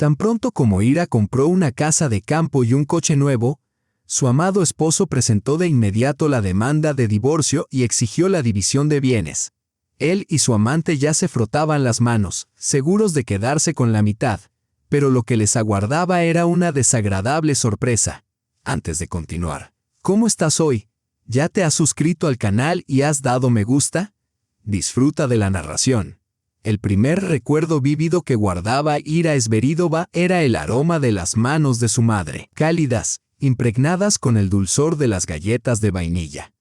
Tan pronto como Ira compró una casa de campo y un coche nuevo, su amado esposo presentó de inmediato la demanda de divorcio y exigió la división de bienes. Él y su amante ya se frotaban las manos, seguros de quedarse con la mitad, pero lo que les aguardaba era una desagradable sorpresa. Antes de continuar, ¿cómo estás hoy? ¿Ya te has suscrito al canal y has dado me gusta? Disfruta de la narración. El primer recuerdo vívido que guardaba Ira Sveridova era el aroma de las manos de su madre, cálidas, impregnadas con el dulzor de las galletas de vainilla.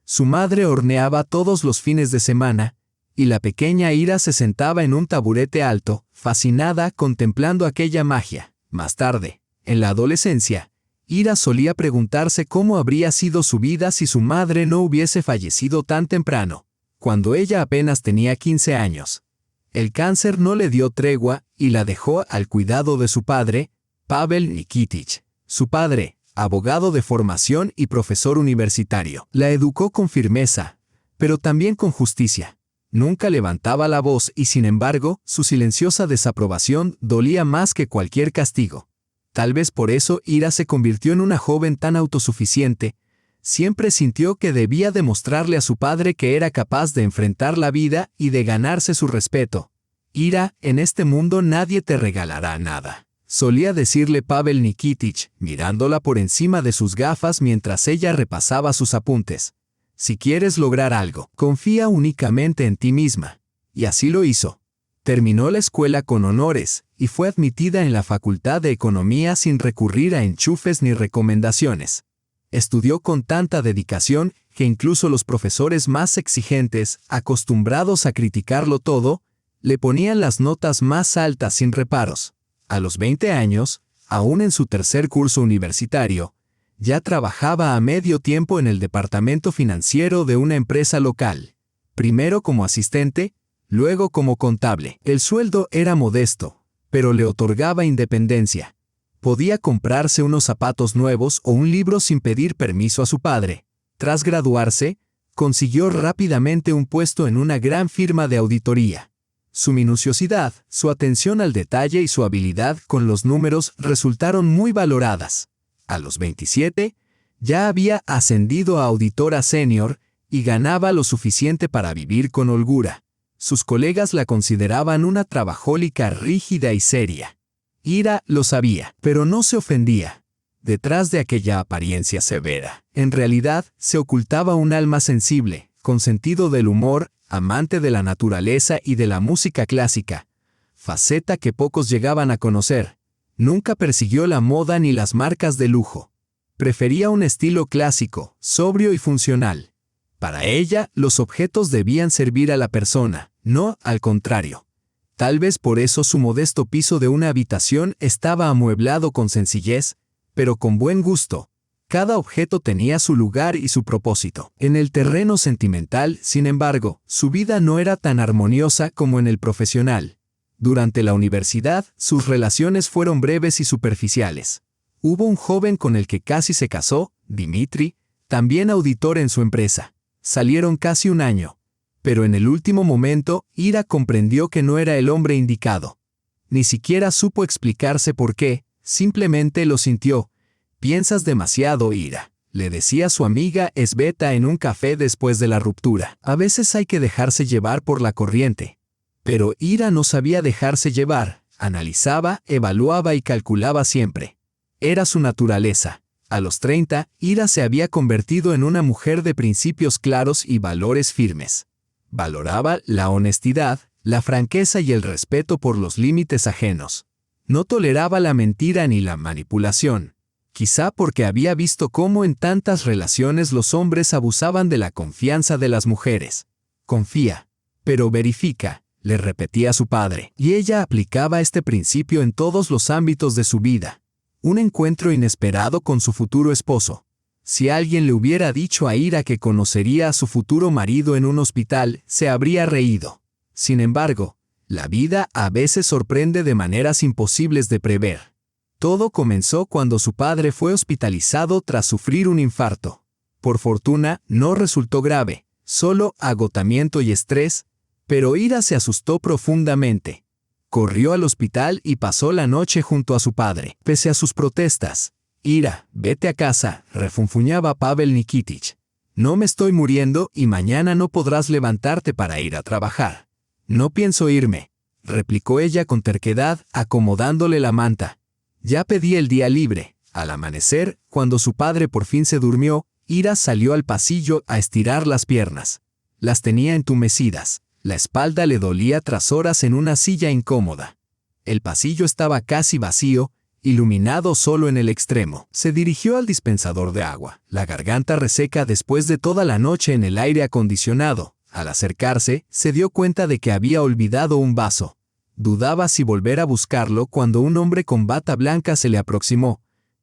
Su madre horneaba todos los fines de semana, y la pequeña Ira se sentaba en un taburete alto, fascinada contemplando aquella magia. Más tarde, en la adolescencia, Ira solía preguntarse cómo habría sido su vida si su madre no hubiese fallecido tan temprano, cuando ella apenas tenía 15 años. El cáncer no le dio tregua y la dejó al cuidado de su padre, Pavel Nikitich. Su padre, abogado de formación y profesor universitario, la educó con firmeza, pero también con justicia. Nunca levantaba la voz y, sin embargo, su silenciosa desaprobación dolía más que cualquier castigo. Tal vez por eso Ira se convirtió en una joven tan autosuficiente. Siempre sintió que debía demostrarle a su padre que era capaz de enfrentar la vida y de ganarse su respeto. Ira, en este mundo nadie te regalará nada, solía decirle Pavel Nikitich, mirándola por encima de sus gafas mientras ella repasaba sus apuntes. Si quieres lograr algo, confía únicamente en ti misma. Y así lo hizo. Terminó la escuela con honores y fue admitida en la Facultad de Economía sin recurrir a enchufes ni recomendaciones. Estudió con tanta dedicación que incluso los profesores más exigentes, acostumbrados a criticarlo todo, le ponían las notas más altas sin reparos. A los 20 años, aún en su tercer curso universitario, ya trabajaba a medio tiempo en el departamento financiero de una empresa local. Primero como asistente, luego como contable. El sueldo era modesto, pero le otorgaba independencia. Podía comprarse unos zapatos nuevos o un libro sin pedir permiso a su padre. Tras graduarse, consiguió rápidamente un puesto en una gran firma de auditoría. Su minuciosidad, su atención al detalle y su habilidad con los números resultaron muy valoradas. A los 27, ya había ascendido a auditora senior y ganaba lo suficiente para vivir con holgura. Sus colegas la consideraban una trabajólica rígida y seria. Ira lo sabía, pero no se ofendía. Detrás de aquella apariencia severa, en realidad, se ocultaba un alma sensible, con sentido del humor, amante de la naturaleza y de la música clásica, faceta que pocos llegaban a conocer. Nunca persiguió la moda ni las marcas de lujo. Prefería un estilo clásico, sobrio y funcional. Para ella, los objetos debían servir a la persona, no al contrario. Tal vez por eso su modesto piso de una habitación estaba amueblado con sencillez, pero con buen gusto. Cada objeto tenía su lugar y su propósito. En el terreno sentimental, sin embargo, su vida no era tan armoniosa como en el profesional. Durante la universidad, sus relaciones fueron breves y superficiales. Hubo un joven con el que casi se casó, Dmitri, también auditor en su empresa. Salieron casi un año. Pero en el último momento, Ira comprendió que no era el hombre indicado. Ni siquiera supo explicarse por qué, simplemente lo sintió. «Piensas demasiado, Ira», le decía su amiga Sveta en un café después de la ruptura. A veces hay que dejarse llevar por la corriente. Pero Ira no sabía dejarse llevar, analizaba, evaluaba y calculaba siempre. Era su naturaleza. A los 30, Ira se había convertido en una mujer de principios claros y valores firmes. Valoraba la honestidad, la franqueza y el respeto por los límites ajenos. No toleraba la mentira ni la manipulación, quizá porque había visto cómo en tantas relaciones los hombres abusaban de la confianza de las mujeres. Confía, pero verifica, le repetía su padre, y ella aplicaba este principio en todos los ámbitos de su vida. Un encuentro inesperado con su futuro esposo. Si alguien le hubiera dicho a Ira que conocería a su futuro marido en un hospital, se habría reído. Sin embargo, la vida a veces sorprende de maneras imposibles de prever. Todo comenzó cuando su padre fue hospitalizado tras sufrir un infarto. Por fortuna, no resultó grave, solo agotamiento y estrés, pero Ira se asustó profundamente. Corrió al hospital y pasó la noche junto a su padre. Pese a sus protestas, «Ira, vete a casa», refunfuñaba Pavel Nikitich. «No me estoy muriendo y mañana no podrás levantarte para ir a trabajar». «No pienso irme», replicó ella con terquedad, acomodándole la manta. «Ya pedí el día libre». Al amanecer, cuando su padre por fin se durmió, Ira salió al pasillo a estirar las piernas. Las tenía entumecidas. La espalda le dolía tras horas en una silla incómoda. El pasillo estaba casi vacío, iluminado solo en el extremo. Se dirigió al dispensador de agua, la garganta reseca después de toda la noche en el aire acondicionado. Al acercarse, se dio cuenta de que había olvidado un vaso. Dudaba si volver a buscarlo cuando un hombre con bata blanca se le aproximó.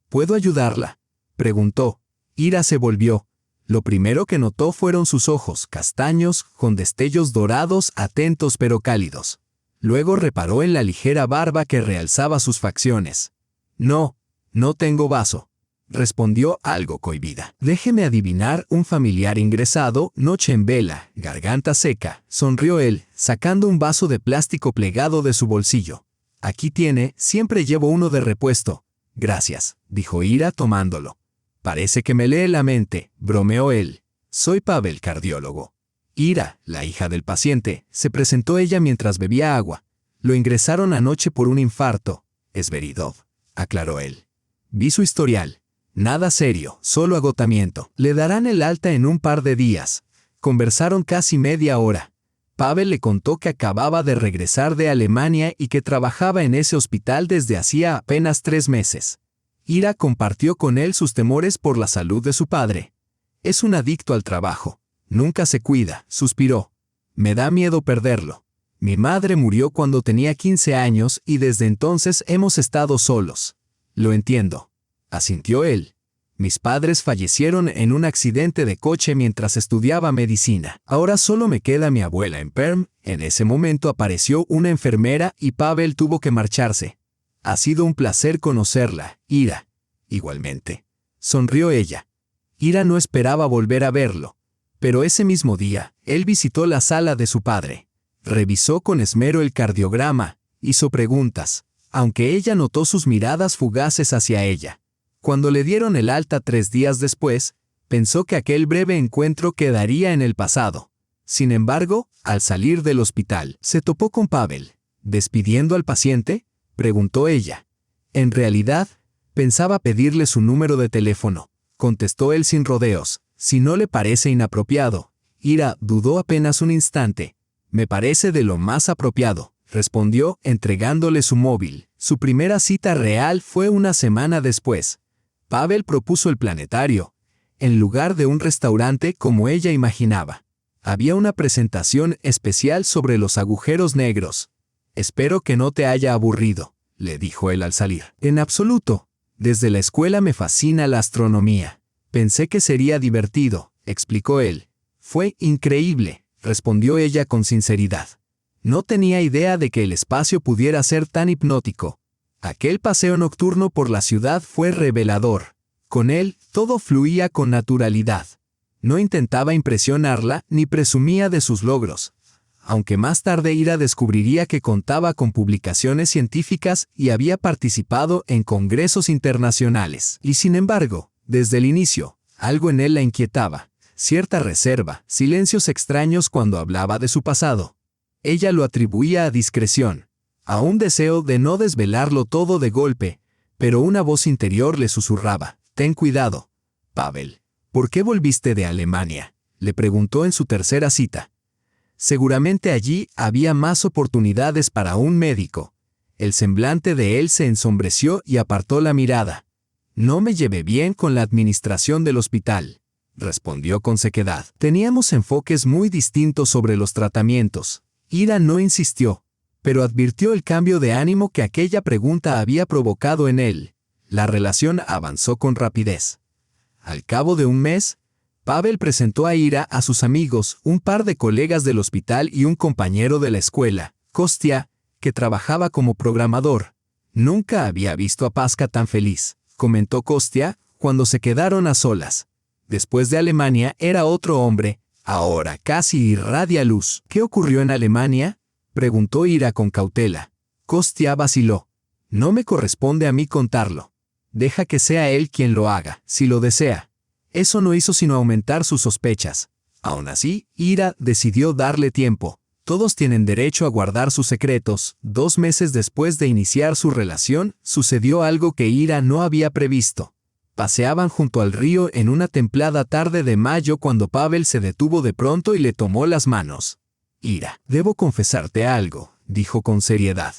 «¿Puedo ayudarla?», preguntó. Ira se volvió. Lo primero que notó fueron sus ojos, castaños, con destellos dorados, atentos pero cálidos. Luego reparó en la ligera barba que realzaba sus facciones. «No, no tengo vaso», respondió algo cohibida. «Déjeme adivinar, un familiar ingresado, noche en vela, garganta seca», sonrió él, sacando un vaso de plástico plegado de su bolsillo. «Aquí tiene, siempre llevo uno de repuesto». «Gracias», dijo Ira tomándolo. «Parece que me lee la mente», bromeó él. «Soy Pavel, cardiólogo». Ira, la hija del paciente, se presentó ella mientras bebía agua. «Lo ingresaron anoche por un infarto». «Esveridov», aclaró él. «Vi su historial. Nada serio, solo agotamiento. Le darán el alta en un par de días». Conversaron casi media hora. Pavel le contó que acababa de regresar de Alemania y que trabajaba en ese hospital desde hacía apenas 3 meses. Ira compartió con él sus temores por la salud de su padre. «Es un adicto al trabajo. Nunca se cuida», suspiró. «Me da miedo perderlo. Mi madre murió cuando tenía 15 años y desde entonces hemos estado solos». «Lo entiendo», asintió él. «Mis padres fallecieron en un accidente de coche mientras estudiaba medicina. Ahora solo me queda mi abuela en Perm». En ese momento apareció una enfermera y Pavel tuvo que marcharse. «Ha sido un placer conocerla, Ira». «Igualmente», sonrió ella. Ira no esperaba volver a verlo. Pero ese mismo día, él visitó la sala de su padre. Revisó con esmero el cardiograma, hizo preguntas, aunque ella notó sus miradas fugaces hacia ella. Cuando le dieron el alta 3 días después, pensó que aquel breve encuentro quedaría en el pasado. Sin embargo, al salir del hospital, se topó con Pavel. «¿Despidiendo al paciente?», preguntó ella. «En realidad, pensaba pedirle su número de teléfono», contestó él sin rodeos. «Si no le parece inapropiado». Ira dudó apenas un instante. «Me parece de lo más apropiado», respondió, entregándole su móvil. Su primera cita real fue una semana después. Pavel propuso el planetario, en lugar de un restaurante como ella imaginaba. Había una presentación especial sobre los agujeros negros. «Espero que no te haya aburrido», le dijo él al salir. «En absoluto. Desde la escuela me fascina la astronomía. Pensé que sería divertido», explicó él. «Fue increíble», respondió ella con sinceridad. No tenía idea de que el espacio pudiera ser tan hipnótico. Aquel paseo nocturno por la ciudad fue revelador. Con él, todo fluía con naturalidad. No intentaba impresionarla ni presumía de sus logros. Aunque más tarde Ira descubriría que contaba con publicaciones científicas y había participado en congresos internacionales. Y sin embargo, desde el inicio, algo en él la inquietaba. Cierta reserva, silencios extraños cuando hablaba de su pasado. Ella lo atribuía a discreción, a un deseo de no desvelarlo todo de golpe, pero una voz interior le susurraba: «Ten cuidado, Pavel». «¿Por qué volviste de Alemania?», le preguntó en su tercera cita. Seguramente allí había más oportunidades para un médico. El semblante de él se ensombreció y apartó la mirada. «No me llevé bien con la administración del hospital», respondió con sequedad. «Teníamos enfoques muy distintos sobre los tratamientos». Ira no insistió, pero advirtió el cambio de ánimo que aquella pregunta había provocado en él. La relación avanzó con rapidez. Al cabo de un mes, Pavel presentó a Ira a sus amigos, un par de colegas del hospital y un compañero de la escuela, Kostya, que trabajaba como programador. «Nunca había visto a Pasca tan feliz», comentó Kostya, cuando se quedaron a solas. Después de Alemania era otro hombre, ahora casi irradia luz. «¿Qué ocurrió en Alemania?», preguntó Ira con cautela. Kostya vaciló. No me corresponde a mí contarlo. Deja que sea él quien lo haga, si lo desea. Eso no hizo sino aumentar sus sospechas. Aún así, Ira decidió darle tiempo. Todos tienen derecho a guardar sus secretos. 2 meses después de iniciar su relación, sucedió algo que Ira no había previsto. Paseaban junto al río en una templada tarde de mayo cuando Pavel se detuvo de pronto y le tomó las manos. Ira, debo confesarte algo, dijo con seriedad.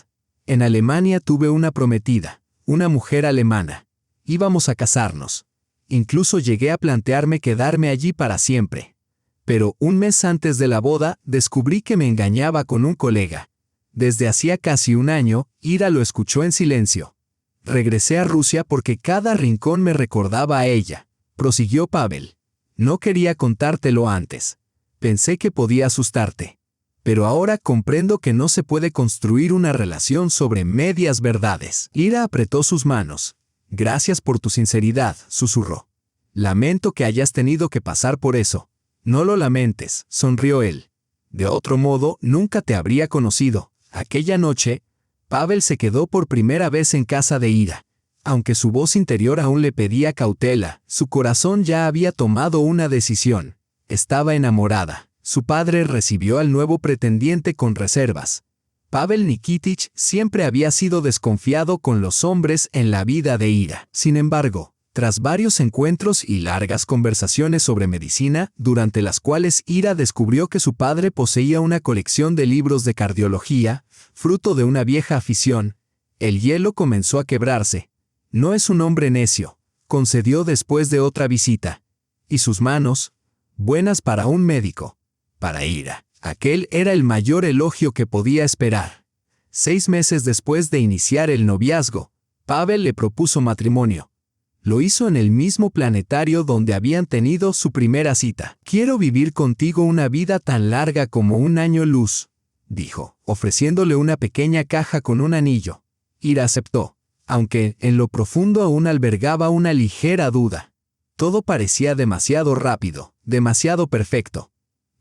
En Alemania tuve una prometida, una mujer alemana. Íbamos a casarnos. Incluso llegué a plantearme quedarme allí para siempre. Pero 1 mes antes de la boda, descubrí que me engañaba con un colega. Desde hacía casi 1 año, Ira lo escuchó en silencio. Regresé a Rusia porque cada rincón me recordaba a ella, prosiguió Pavel. No quería contártelo antes. Pensé que podía asustarte. Pero ahora comprendo que no se puede construir una relación sobre medias verdades. Ira apretó sus manos. Gracias por tu sinceridad, susurró. Lamento que hayas tenido que pasar por eso. No lo lamentes, sonrió él. De otro modo, nunca te habría conocido. Aquella noche, Pavel se quedó por primera vez en casa de Ira. Aunque su voz interior aún le pedía cautela, su corazón ya había tomado una decisión. Estaba enamorada. Su padre recibió al nuevo pretendiente con reservas. Pavel Nikitich siempre había sido desconfiado con los hombres en la vida de Ira. Sin embargo, tras varios encuentros y largas conversaciones sobre medicina, durante las cuales Ira descubrió que su padre poseía una colección de libros de cardiología, fruto de una vieja afición, el hielo comenzó a quebrarse. No es un hombre necio, concedió después de otra visita. Y sus manos, buenas para un médico. Para Ira, aquel era el mayor elogio que podía esperar. 6 meses después de iniciar el noviazgo, Pavel le propuso matrimonio. Lo hizo en el mismo planetario donde habían tenido su primera cita. Quiero vivir contigo una vida tan larga como 1 año luz, dijo, ofreciéndole una pequeña caja con un anillo. Ira aceptó, aunque en lo profundo aún albergaba una ligera duda. Todo parecía demasiado rápido, demasiado perfecto.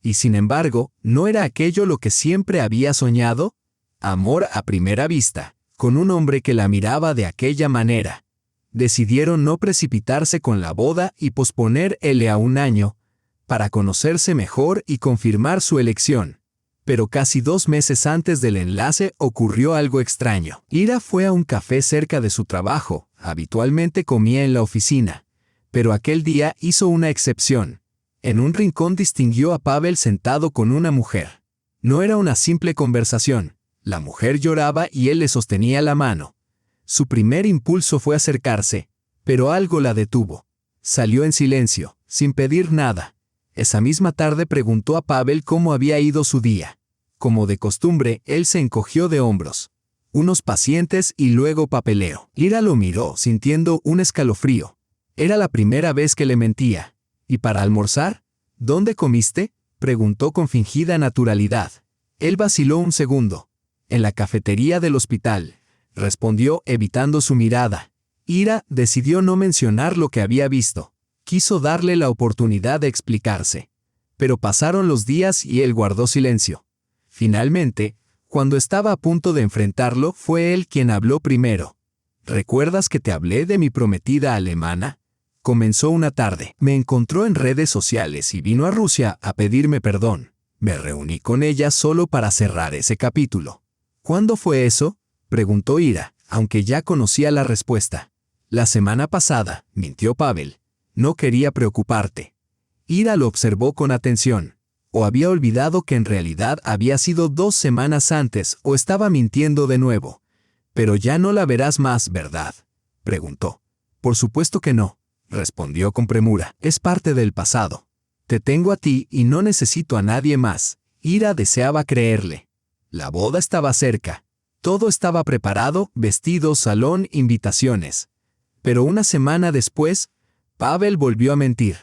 Y sin embargo, ¿no era aquello lo que siempre había soñado? Amor a primera vista, con un hombre que la miraba de aquella manera. Decidieron no precipitarse con la boda y posponerle a 1 año, para conocerse mejor y confirmar su elección. Pero casi 2 meses antes del enlace ocurrió algo extraño. Ira fue a un café cerca de su trabajo, habitualmente comía en la oficina. Pero aquel día hizo una excepción. En un rincón distinguió a Pavel sentado con una mujer. No era una simple conversación. La mujer lloraba y él le sostenía la mano. Su primer impulso fue acercarse, pero algo la detuvo. Salió en silencio, sin pedir nada. Esa misma tarde preguntó a Pavel cómo había ido su día. Como de costumbre, él se encogió de hombros. Unos pacientes y luego papeleo. Ira lo miró, sintiendo un escalofrío. Era la primera vez que le mentía. ¿Y para almorzar? ¿Dónde comiste?, preguntó con fingida naturalidad. Él vaciló un segundo. En la cafetería del hospital, respondió evitando su mirada. Ira decidió no mencionar lo que había visto. Quiso darle la oportunidad de explicarse. Pero pasaron los días y él guardó silencio. Finalmente, cuando estaba a punto de enfrentarlo, fue él quien habló primero. ¿Recuerdas que te hablé de mi prometida alemana? Comenzó una tarde. Me encontró en redes sociales y vino a Rusia a pedirme perdón. Me reuní con ella solo para cerrar ese capítulo. ¿Cuándo fue eso?, preguntó Ira, aunque ya conocía la respuesta. La semana pasada, mintió Pavel. No quería preocuparte. Ira lo observó con atención. O había olvidado que en realidad había sido 2 semanas antes o estaba mintiendo de nuevo. Pero ya no la verás más, ¿verdad?, preguntó. Por supuesto que no, respondió con premura. Es parte del pasado. Te tengo a ti y no necesito a nadie más. Ira deseaba creerle. La boda estaba cerca. Todo estaba preparado, vestido, salón, invitaciones. Pero 1 semana después, Pavel volvió a mentir.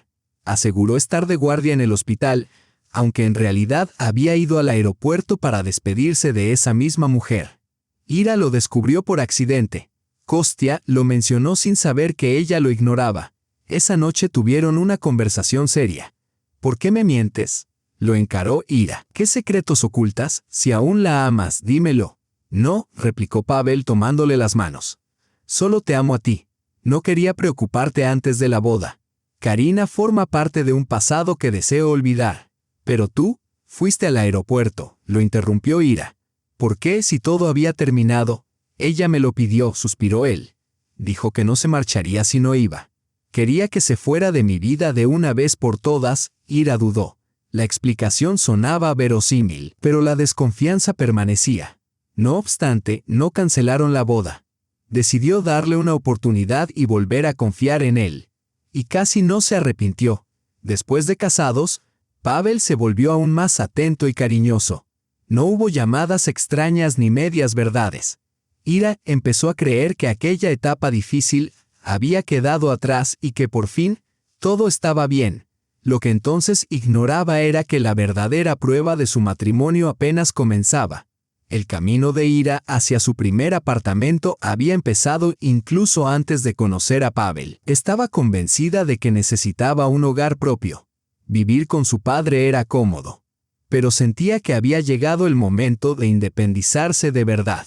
Aseguró estar de guardia en el hospital, aunque en realidad había ido al aeropuerto para despedirse de esa misma mujer. Ira lo descubrió por accidente. Kostya lo mencionó sin saber que ella lo ignoraba. Esa noche tuvieron una conversación seria. ¿Por qué me mientes?, lo encaró Ira. ¿Qué secretos ocultas? Si aún la amas, dímelo. No, replicó Pavel tomándole las manos. Solo te amo a ti. No quería preocuparte antes de la boda. Karina forma parte de un pasado que deseo olvidar. Pero tú, fuiste al aeropuerto, lo interrumpió Ira. ¿Por qué, si todo había terminado? Ella me lo pidió, suspiró él. Dijo que no se marcharía si no iba. Quería que se fuera de mi vida de una vez por todas. Ira dudó. La explicación sonaba verosímil, pero la desconfianza permanecía. No obstante, no cancelaron la boda. Decidió darle una oportunidad y volver a confiar en él. Y casi no se arrepintió. Después de casados, Pavel se volvió aún más atento y cariñoso. No hubo llamadas extrañas ni medias verdades. Ira empezó a creer que aquella etapa difícil había quedado atrás y que por fin todo estaba bien. Lo que entonces ignoraba era que la verdadera prueba de su matrimonio apenas comenzaba. El camino de Ira hacia su primer apartamento había empezado incluso antes de conocer a Pavel. Estaba convencida de que necesitaba un hogar propio. Vivir con su padre era cómodo. Pero sentía que había llegado el momento de independizarse de verdad.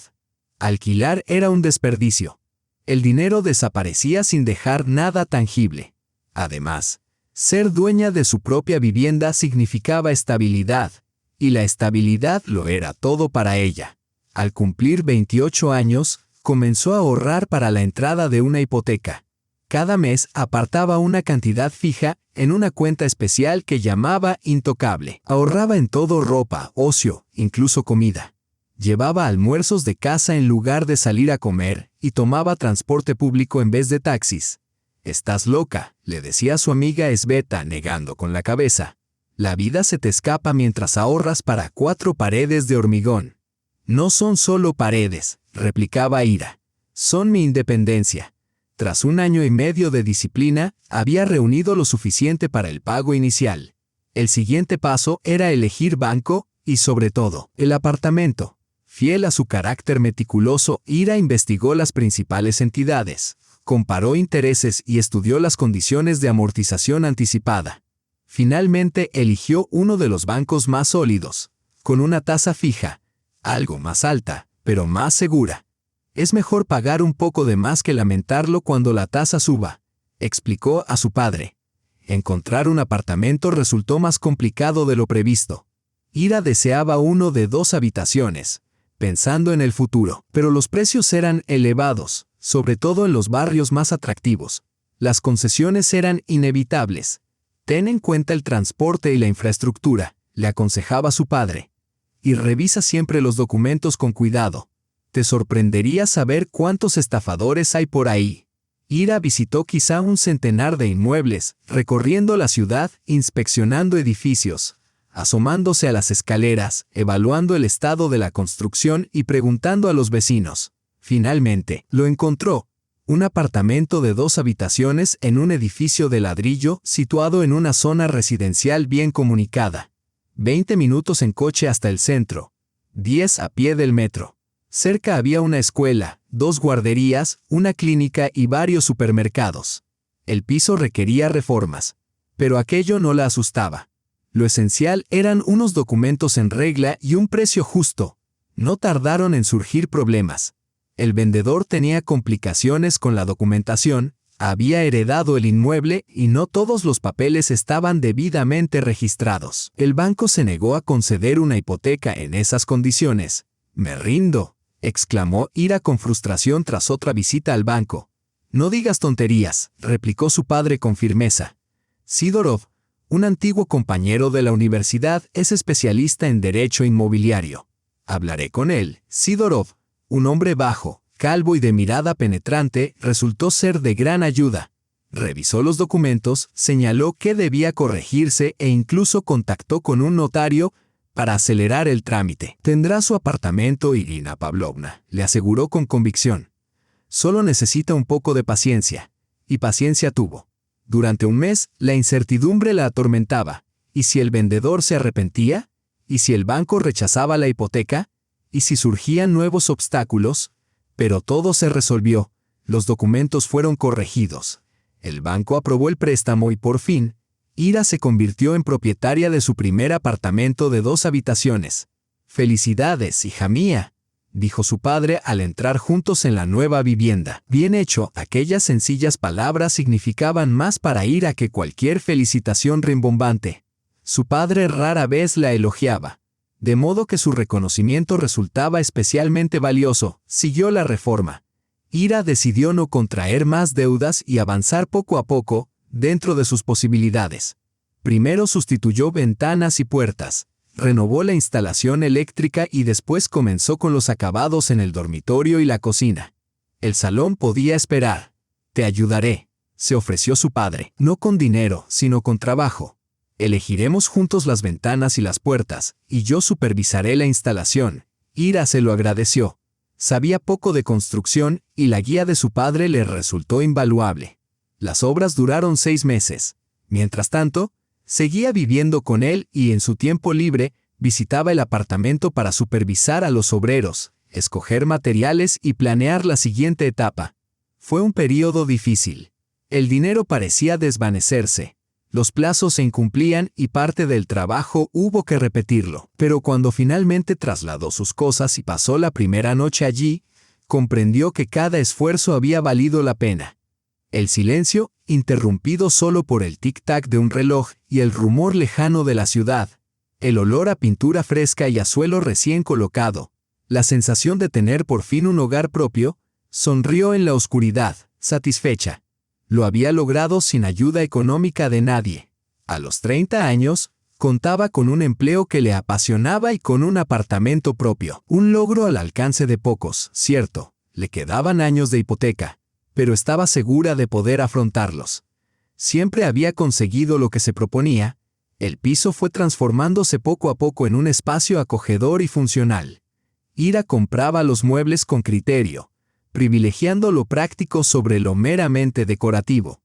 Alquilar era un desperdicio. El dinero desaparecía sin dejar nada tangible. Además, ser dueña de su propia vivienda significaba estabilidad. Y la estabilidad lo era todo para ella. Al cumplir 28 años, comenzó a ahorrar para la entrada de una hipoteca. Cada mes apartaba una cantidad fija en una cuenta especial que llamaba Intocable. Ahorraba en todo: ropa, ocio, incluso comida. Llevaba almuerzos de casa en lugar de salir a comer y tomaba transporte público en vez de taxis. «Estás loca», le decía su amiga Sveta, negando con la cabeza. La vida se te escapa mientras ahorras para 4 paredes de hormigón. No son solo paredes, replicaba Ira. Son mi independencia. Tras 1 año y medio de disciplina, había reunido lo suficiente para el pago inicial. El siguiente paso era elegir banco y, sobre todo, el apartamento. Fiel a su carácter meticuloso, Ira investigó las principales entidades, comparó intereses y estudió las condiciones de amortización anticipada. Finalmente eligió uno de los bancos más sólidos, con una tasa fija, algo más alta, pero más segura. Es mejor pagar un poco de más que lamentarlo cuando la tasa suba, explicó a su padre. Encontrar un apartamento resultó más complicado de lo previsto. Ira deseaba uno de 2 habitaciones, pensando en el futuro, pero los precios eran elevados, sobre todo en los barrios más atractivos. Las concesiones eran inevitables. Ten en cuenta el transporte y la infraestructura, le aconsejaba su padre. Y revisa siempre los documentos con cuidado. Te sorprendería saber cuántos estafadores hay por ahí. Ira visitó quizá 100 de inmuebles, recorriendo la ciudad, inspeccionando edificios, asomándose a las escaleras, evaluando el estado de la construcción y preguntando a los vecinos. Finalmente, lo encontró. Un apartamento de 2 habitaciones en un edificio de ladrillo situado en una zona residencial bien comunicada. 20 minutos en coche hasta el centro. 10 a pie del metro. Cerca había una escuela, 2 guarderías, una clínica y varios supermercados. El piso requería reformas, pero aquello no la asustaba. Lo esencial eran unos documentos en regla y un precio justo. No tardaron en surgir problemas. El vendedor tenía complicaciones con la documentación, había heredado el inmueble y no todos los papeles estaban debidamente registrados. El banco se negó a conceder una hipoteca en esas condiciones. «Me rindo», exclamó Ira con frustración tras otra visita al banco. «No digas tonterías», replicó su padre con firmeza. Sidorov, un antiguo compañero de la universidad, es especialista en derecho inmobiliario. Hablaré con él. Sidorov, un hombre bajo, calvo y de mirada penetrante, resultó ser de gran ayuda. Revisó los documentos, señaló qué debía corregirse e incluso contactó con un notario para acelerar el trámite. «Tendrá su apartamento, Irina Pavlovna», le aseguró con convicción. «Solo necesita un poco de paciencia». Y paciencia tuvo. Durante 1 mes, la incertidumbre la atormentaba. ¿Y si el vendedor se arrepentía? ¿Y si el banco rechazaba la hipoteca? ¿Y si surgían nuevos obstáculos? Pero todo se resolvió. Los documentos fueron corregidos. El banco aprobó el préstamo y por fin, Ira se convirtió en propietaria de su primer apartamento de 2 habitaciones. «Felicidades, hija mía», dijo su padre al entrar juntos en la nueva vivienda. Bien hecho, aquellas sencillas palabras significaban más para Ira que cualquier felicitación rimbombante. Su padre rara vez la elogiaba, de modo que su reconocimiento resultaba especialmente valioso. Siguió la reforma. Ira decidió no contraer más deudas y avanzar poco a poco, dentro de sus posibilidades. Primero sustituyó ventanas y puertas, renovó la instalación eléctrica y después comenzó con los acabados en el dormitorio y la cocina. El salón podía esperar. «Te ayudaré», se ofreció su padre, no con dinero, sino con trabajo. «Elegiremos juntos las ventanas y las puertas, y yo supervisaré la instalación». Ira se lo agradeció. Sabía poco de construcción, y la guía de su padre le resultó invaluable. Las obras duraron 6 meses. Mientras tanto, seguía viviendo con él y en su tiempo libre visitaba el apartamento para supervisar a los obreros, escoger materiales y planear la siguiente etapa. Fue un período difícil. El dinero parecía desvanecerse. Los plazos se incumplían y parte del trabajo hubo que repetirlo. Pero cuando finalmente trasladó sus cosas y pasó la primera noche allí, comprendió que cada esfuerzo había valido la pena. El silencio, interrumpido solo por el tic-tac de un reloj y el rumor lejano de la ciudad, el olor a pintura fresca y a suelo recién colocado, la sensación de tener por fin un hogar propio, sonrió en la oscuridad, satisfecha. Lo había logrado sin ayuda económica de nadie. A los 30 años, contaba con un empleo que le apasionaba y con un apartamento propio. Un logro al alcance de pocos, cierto, le quedaban años de hipoteca, pero estaba segura de poder afrontarlos. Siempre había conseguido lo que se proponía. El piso fue transformándose poco a poco en un espacio acogedor y funcional. Ira compraba los muebles con criterio, privilegiando lo práctico sobre lo meramente decorativo.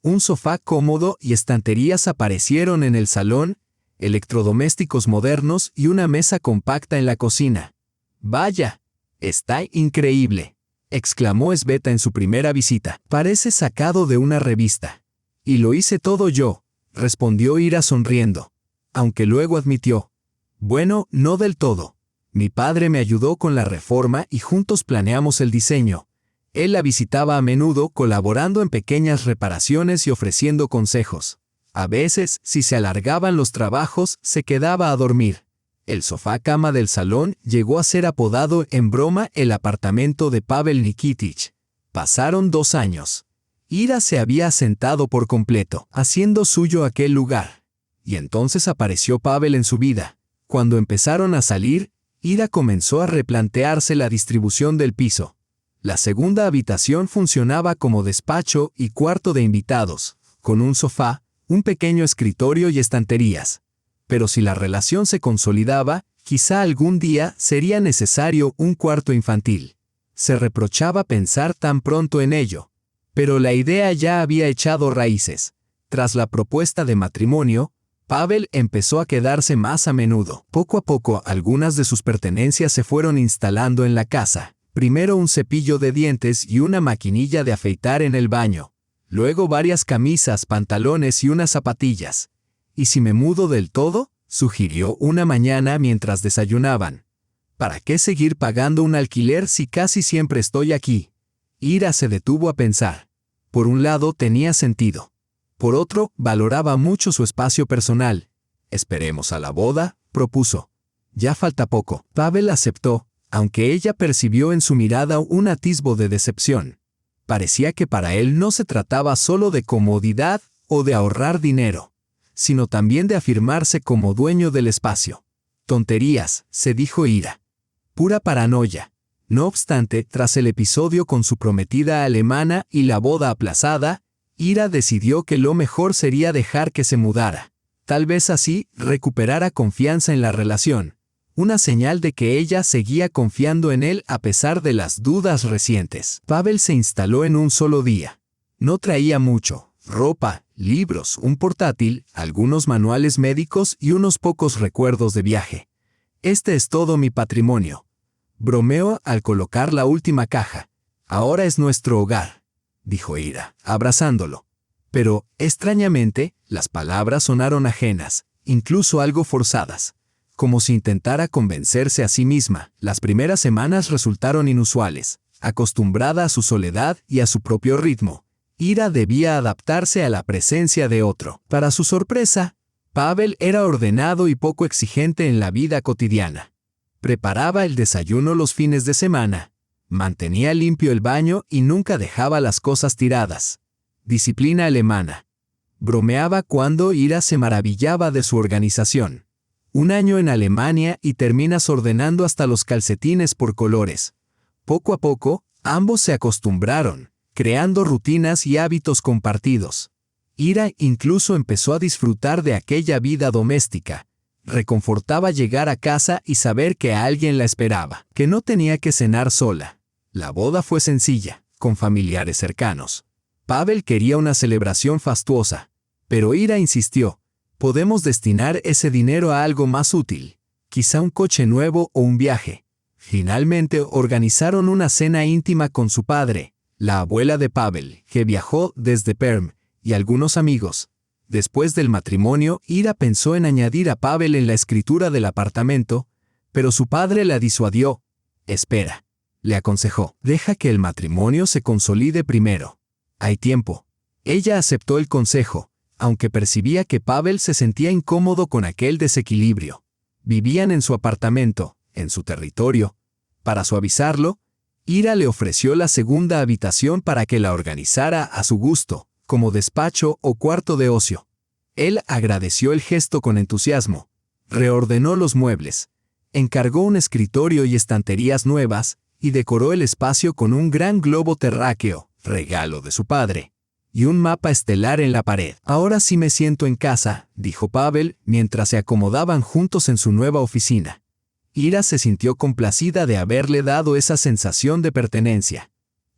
Un sofá cómodo y estanterías aparecieron en el salón, electrodomésticos modernos y una mesa compacta en la cocina. «Vaya, está increíble», exclamó Sveta en su primera visita. «Parece sacado de una revista». «Y lo hice todo yo», respondió Ira sonriendo, aunque luego admitió: «Bueno, no del todo. Mi padre me ayudó con la reforma y juntos planeamos el diseño. Él la visitaba a menudo, colaborando en pequeñas reparaciones y ofreciendo consejos. A veces, si se alargaban los trabajos, se quedaba a dormir». El sofá-cama del salón llegó a ser apodado en broma el apartamento de Pavel Nikitich. Pasaron 2 años. Ira se había asentado por completo, haciendo suyo aquel lugar. Y entonces apareció Pavel en su vida. Cuando empezaron a salir, Ira comenzó a replantearse la distribución del piso. La segunda habitación funcionaba como despacho y cuarto de invitados, con un sofá, un pequeño escritorio y estanterías. Pero si la relación se consolidaba, quizá algún día sería necesario un cuarto infantil. Se reprochaba pensar tan pronto en ello. Pero la idea ya había echado raíces. Tras la propuesta de matrimonio, Pavel empezó a quedarse más a menudo. Poco a poco, algunas de sus pertenencias se fueron instalando en la casa. Primero un cepillo de dientes y una maquinilla de afeitar en el baño. Luego varias camisas, pantalones y unas zapatillas. «¿Y si me mudo del todo?», sugirió una mañana mientras desayunaban. «¿Para qué seguir pagando un alquiler si casi siempre estoy aquí?». Ira se detuvo a pensar. Por un lado tenía sentido. Por otro, valoraba mucho su espacio personal. «Esperemos a la boda», propuso. «Ya falta poco». Pavel aceptó, aunque ella percibió en su mirada un atisbo de decepción. Parecía que para él no se trataba solo de comodidad o de ahorrar dinero, sino también de afirmarse como dueño del espacio. «Tonterías», se dijo Ira. «Pura paranoia». No obstante, tras el episodio con su prometida alemana y la boda aplazada, Ira decidió que lo mejor sería dejar que se mudara. Tal vez así recuperara confianza en la relación, una señal de que ella seguía confiando en él a pesar de las dudas recientes. Pavel se instaló en un solo día. No traía mucho: ropa, libros, un portátil, algunos manuales médicos y unos pocos recuerdos de viaje. «Este es todo mi patrimonio», bromeó al colocar la última caja. «Ahora es nuestro hogar», dijo Ira, abrazándolo. Pero, extrañamente, las palabras sonaron ajenas, incluso algo forzadas. como si intentara convencerse a sí misma. Las primeras semanas resultaron inusuales. Acostumbrada a su soledad y a su propio ritmo, Ira debía adaptarse a la presencia de otro. Para su sorpresa, Pavel era ordenado y poco exigente en la vida cotidiana. Preparaba el desayuno los fines de semana, mantenía limpio el baño y nunca dejaba las cosas tiradas. Disciplina alemana. Bromeaba cuando Ira se maravillaba de su organización. 1 año en Alemania y terminas ordenando hasta los calcetines por colores. Poco a poco, ambos se acostumbraron, creando rutinas y hábitos compartidos. Ira incluso empezó a disfrutar de aquella vida doméstica. Reconfortaba llegar a casa y saber que alguien la esperaba, que no tenía que cenar sola. La boda fue sencilla, con familiares cercanos. Pavel quería una celebración fastuosa, pero Ira insistió: podemos destinar ese dinero a algo más útil, quizá un coche nuevo o un viaje. Finalmente organizaron una cena íntima con su padre, la abuela de Pavel, que viajó desde Perm, y algunos amigos. Después del matrimonio, Ira pensó en añadir a Pavel en la escritura del apartamento, pero su padre la disuadió. Espera, le aconsejó, deja que el matrimonio se consolide primero. Hay tiempo. Ella aceptó el consejo, aunque percibía que Pavel se sentía incómodo con aquel desequilibrio. Vivían en su apartamento, en su territorio. Para suavizarlo, Ira le ofreció la segunda habitación para que la organizara a su gusto, como despacho o cuarto de ocio. Él agradeció el gesto con entusiasmo. Reordenó los muebles, encargó un escritorio y estanterías nuevas, y decoró el espacio con un gran globo terráqueo, regalo de su padre, y un mapa estelar en la pared. Ahora sí me siento en casa, dijo Pavel, mientras se acomodaban juntos en su nueva oficina. Ira se sintió complacida de haberle dado esa sensación de pertenencia.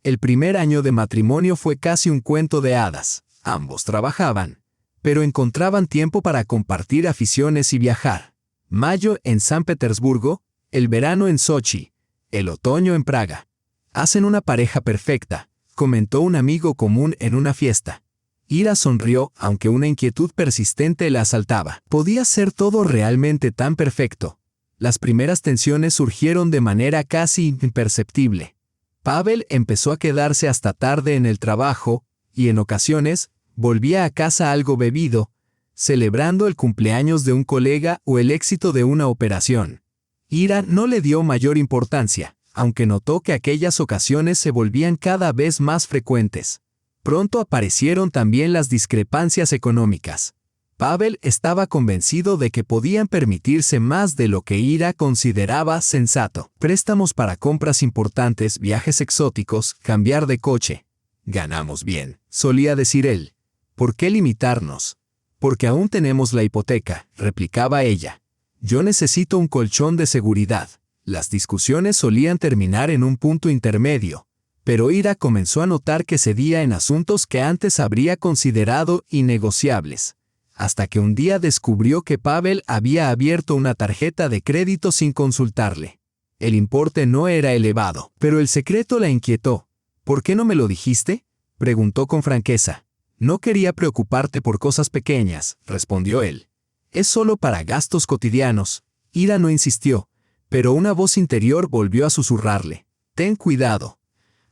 El primer año de matrimonio fue casi un cuento de hadas. Ambos trabajaban, pero encontraban tiempo para compartir aficiones y viajar. Mayo en San Petersburgo, el verano en Sochi, el otoño en Praga. Hacen una pareja perfecta, comentó un amigo común en una fiesta. Ira sonrió, aunque una inquietud persistente la asaltaba. ¿Podía ser todo realmente tan perfecto? Las primeras tensiones surgieron de manera casi imperceptible. Pavel empezó a quedarse hasta tarde en el trabajo, y en ocasiones, volvía a casa algo bebido, celebrando el cumpleaños de un colega o el éxito de una operación. Ira no le dio mayor importancia, aunque notó que aquellas ocasiones se volvían cada vez más frecuentes. Pronto aparecieron también las discrepancias económicas. Pavel estaba convencido de que podían permitirse más de lo que Ira consideraba sensato. Préstamos para compras importantes, viajes exóticos, cambiar de coche. Ganamos bien, solía decir él. ¿Por qué limitarnos? Porque aún tenemos la hipoteca, replicaba ella. Yo necesito un colchón de seguridad. Las discusiones solían terminar en un punto intermedio, pero Ira comenzó a notar que cedía en asuntos que antes habría considerado innegociables. Hasta que un día descubrió que Pavel había abierto una tarjeta de crédito sin consultarle. El importe no era elevado, pero el secreto la inquietó. ¿Por qué no me lo dijiste?, preguntó con franqueza. No quería preocuparte por cosas pequeñas, respondió él. Es solo para gastos cotidianos. Ira no insistió, pero una voz interior volvió a susurrarle. Ten cuidado.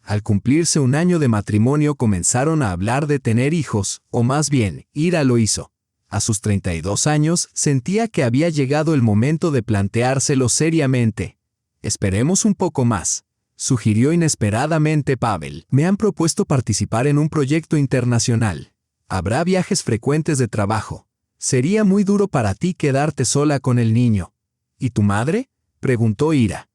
Al cumplirse 1 año de matrimonio comenzaron a hablar de tener hijos, o más bien, Ira lo hizo. A sus 32 años, sentía que había llegado el momento de planteárselo seriamente. Esperemos un poco más, sugirió inesperadamente Pavel. Me han propuesto participar en un proyecto internacional. Habrá viajes frecuentes de trabajo. Sería muy duro para ti quedarte sola con el niño. ¿Y tu madre?, preguntó Ira.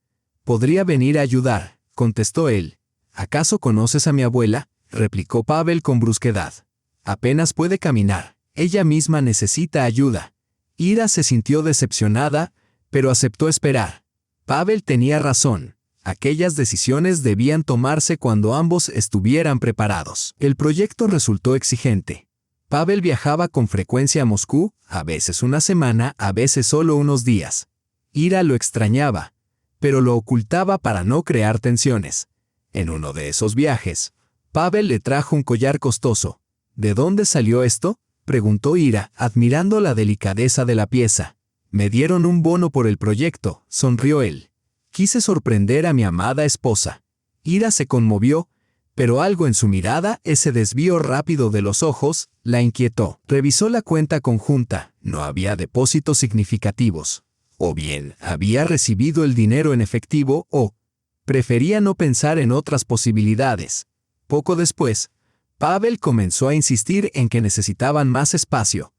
Podría venir a ayudar, contestó él. ¿Acaso conoces a mi abuela?, replicó Pavel con brusquedad. Apenas puede caminar. Ella misma necesita ayuda. Ira se sintió decepcionada, pero aceptó esperar. Pavel tenía razón. Aquellas decisiones debían tomarse cuando ambos estuvieran preparados. El proyecto resultó exigente. Pavel viajaba con frecuencia a Moscú, a veces una semana, a veces solo unos días. Ira lo extrañaba, pero lo ocultaba para no crear tensiones. En uno de esos viajes, Pavel le trajo un collar costoso. ¿De dónde salió esto?, preguntó Ira, admirando la delicadeza de la pieza. Me dieron un bono por el proyecto, sonrió él. Quise sorprender a mi amada esposa. Ira se conmovió, pero algo en su mirada, ese desvío rápido de los ojos, la inquietó. Revisó la cuenta conjunta, no había depósitos significativos. O bien, había recibido el dinero en efectivo o prefería no pensar en otras posibilidades. Poco después, Pavel comenzó a insistir en que necesitaban más espacio.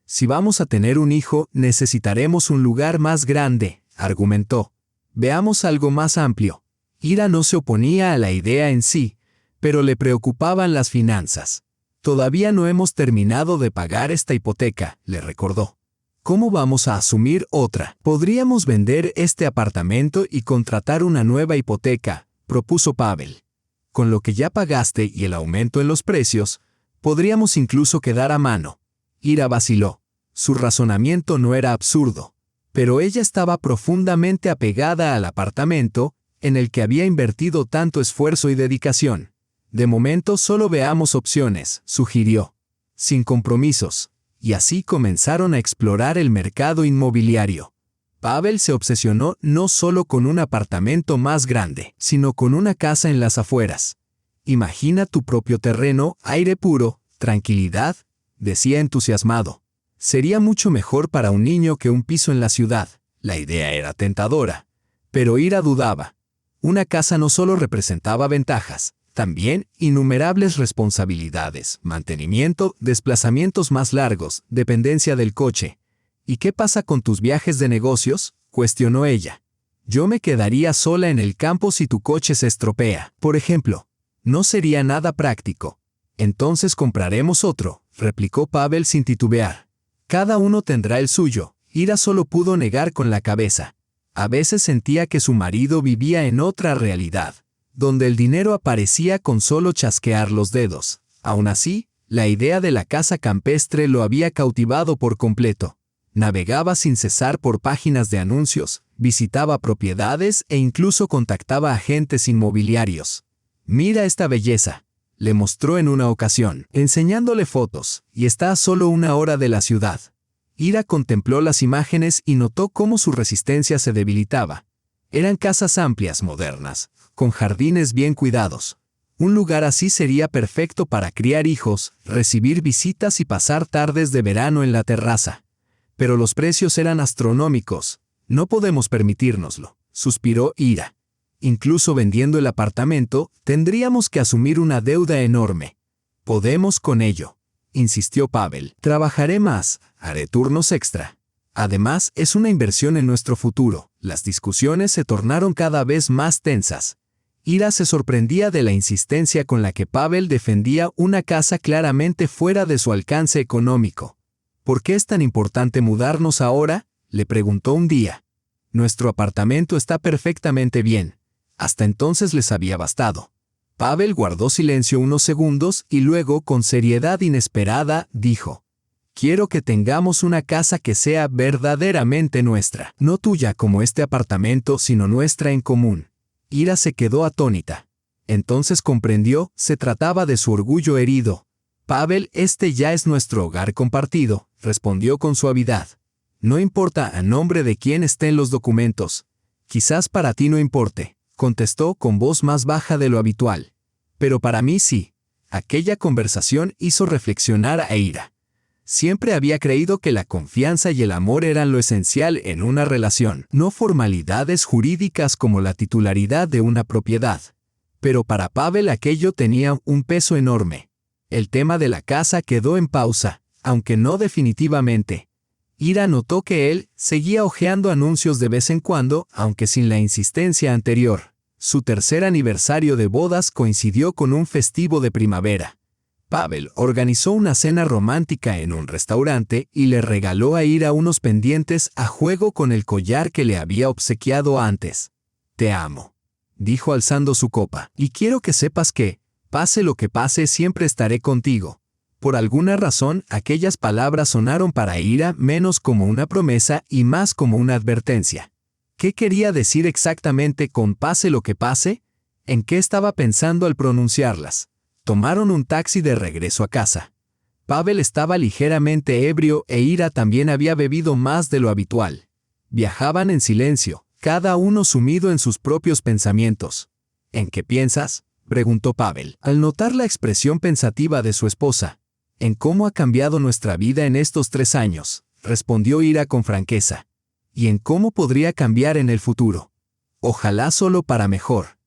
Si vamos a tener un hijo, necesitaremos un lugar más grande, argumentó. Veamos algo más amplio. Ira no se oponía a la idea en sí, pero le preocupaban las finanzas. Todavía no hemos terminado de pagar esta hipoteca, le recordó. ¿Cómo vamos a asumir otra? Podríamos vender este apartamento y contratar una nueva hipoteca, propuso Pavel. Con lo que ya pagaste y el aumento en los precios, podríamos incluso quedar a mano. Ira vaciló. Su razonamiento no era absurdo, pero ella estaba profundamente apegada al apartamento en el que había invertido tanto esfuerzo y dedicación. De momento solo veamos opciones, sugirió. Sin compromisos. Y así comenzaron a explorar el mercado inmobiliario. Pavel se obsesionó no solo con un apartamento más grande, sino con una casa en las afueras. Imagina tu propio terreno, aire puro, tranquilidad, decía entusiasmado. Sería mucho mejor para un niño que un piso en la ciudad. La idea era tentadora, pero Ira dudaba. Una casa no solo representaba ventajas, también innumerables responsabilidades, mantenimiento, desplazamientos más largos, dependencia del coche. ¿Y qué pasa con tus viajes de negocios?, cuestionó ella. Yo me quedaría sola en el campo si tu coche se estropea, por ejemplo. No sería nada práctico. Entonces compraremos otro, replicó Pavel sin titubear. Cada uno tendrá el suyo. Ira solo pudo negar con la cabeza. A veces sentía que su marido vivía en otra realidad, donde el dinero aparecía con solo chasquear los dedos. Aún así, la idea de la casa campestre lo había cautivado por completo. Navegaba sin cesar por páginas de anuncios, visitaba propiedades e incluso contactaba a agentes inmobiliarios. «Mira esta belleza», le mostró en una ocasión, enseñándole fotos, y está a solo 1 hora de la ciudad. Ira contempló las imágenes y notó cómo su resistencia se debilitaba. Eran casas amplias, modernas, con jardines bien cuidados. Un lugar así sería perfecto para criar hijos, recibir visitas y pasar tardes de verano en la terraza. Pero los precios eran astronómicos. No podemos permitírnoslo, suspiró Ira. Incluso vendiendo el apartamento, tendríamos que asumir una deuda enorme. Podemos con ello, insistió Pavel. Trabajaré más, haré turnos extra. Además, es una inversión en nuestro futuro. Las discusiones se tornaron cada vez más tensas. Ira se sorprendía de la insistencia con la que Pavel defendía una casa claramente fuera de su alcance económico. ¿Por qué es tan importante mudarnos ahora?, le preguntó un día. Nuestro apartamento está perfectamente bien. Hasta entonces les había bastado. Pavel guardó silencio unos segundos y luego, con seriedad inesperada, dijo: «Quiero que tengamos una casa que sea verdaderamente nuestra, no tuya como este apartamento, sino nuestra en común». Ira se quedó atónita. Entonces comprendió, se trataba de su orgullo herido. «Pavel, este ya es nuestro hogar compartido», respondió con suavidad. «No importa a nombre de quién estén los documentos. Quizás para ti no importe», contestó con voz más baja de lo habitual. «Pero para mí sí». Aquella conversación hizo reflexionar a Ira. Siempre había creído que la confianza y el amor eran lo esencial en una relación, no formalidades jurídicas como la titularidad de una propiedad. Pero para Pavel aquello tenía un peso enorme. El tema de la casa quedó en pausa, aunque no definitivamente. Ira notó que él seguía hojeando anuncios de vez en cuando, aunque sin la insistencia anterior. Su tercer aniversario de bodas coincidió con un festivo de primavera. Pavel organizó una cena romántica en un restaurante y le regaló a Ira unos pendientes a juego con el collar que le había obsequiado antes. «Te amo», dijo alzando su copa, «y quiero que sepas que, pase lo que pase, siempre estaré contigo». Por alguna razón, aquellas palabras sonaron para Ira menos como una promesa y más como una advertencia. ¿Qué quería decir exactamente con «pase lo que pase»? ¿En qué estaba pensando al pronunciarlas? Tomaron un taxi de regreso a casa. Pavel estaba ligeramente ebrio e Ira también había bebido más de lo habitual. Viajaban en silencio, cada uno sumido en sus propios pensamientos. ¿En qué piensas?, preguntó Pavel, al notar la expresión pensativa de su esposa. En cómo ha cambiado nuestra vida en estos 3 años, respondió Ira con franqueza. Y en cómo podría cambiar en el futuro. Ojalá solo para mejor.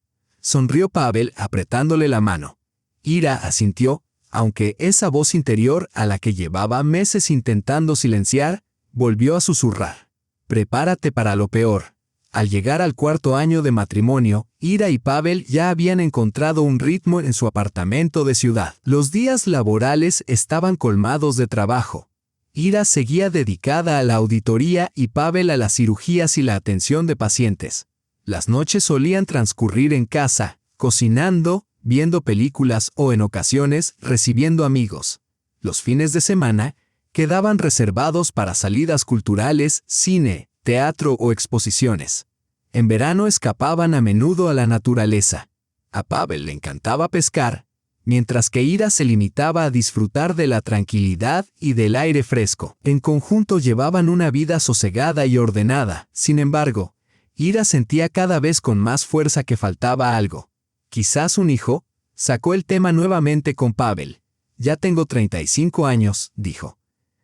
Sonrió Pavel apretándole la mano. Ira asintió, aunque esa voz interior a la que llevaba meses intentando silenciar, volvió a susurrar. Prepárate para lo peor. Al llegar al 4.º año de matrimonio, Ira y Pavel ya habían encontrado un ritmo en su apartamento de ciudad. Los días laborales estaban colmados de trabajo. Ira seguía dedicada a la auditoría y Pavel a las cirugías y la atención de pacientes. Las noches solían transcurrir en casa, cocinando, viendo películas o en ocasiones recibiendo amigos. Los fines de semana quedaban reservados para salidas culturales, cine, teatro o exposiciones. En verano escapaban a menudo a la naturaleza. A Pavel le encantaba pescar, mientras que Ira se limitaba a disfrutar de la tranquilidad y del aire fresco. En conjunto llevaban una vida sosegada y ordenada. Sin embargo, Ira sentía cada vez con más fuerza que faltaba algo. Quizás un hijo. Sacó el tema nuevamente con Pavel. Ya tengo 35 años, dijo.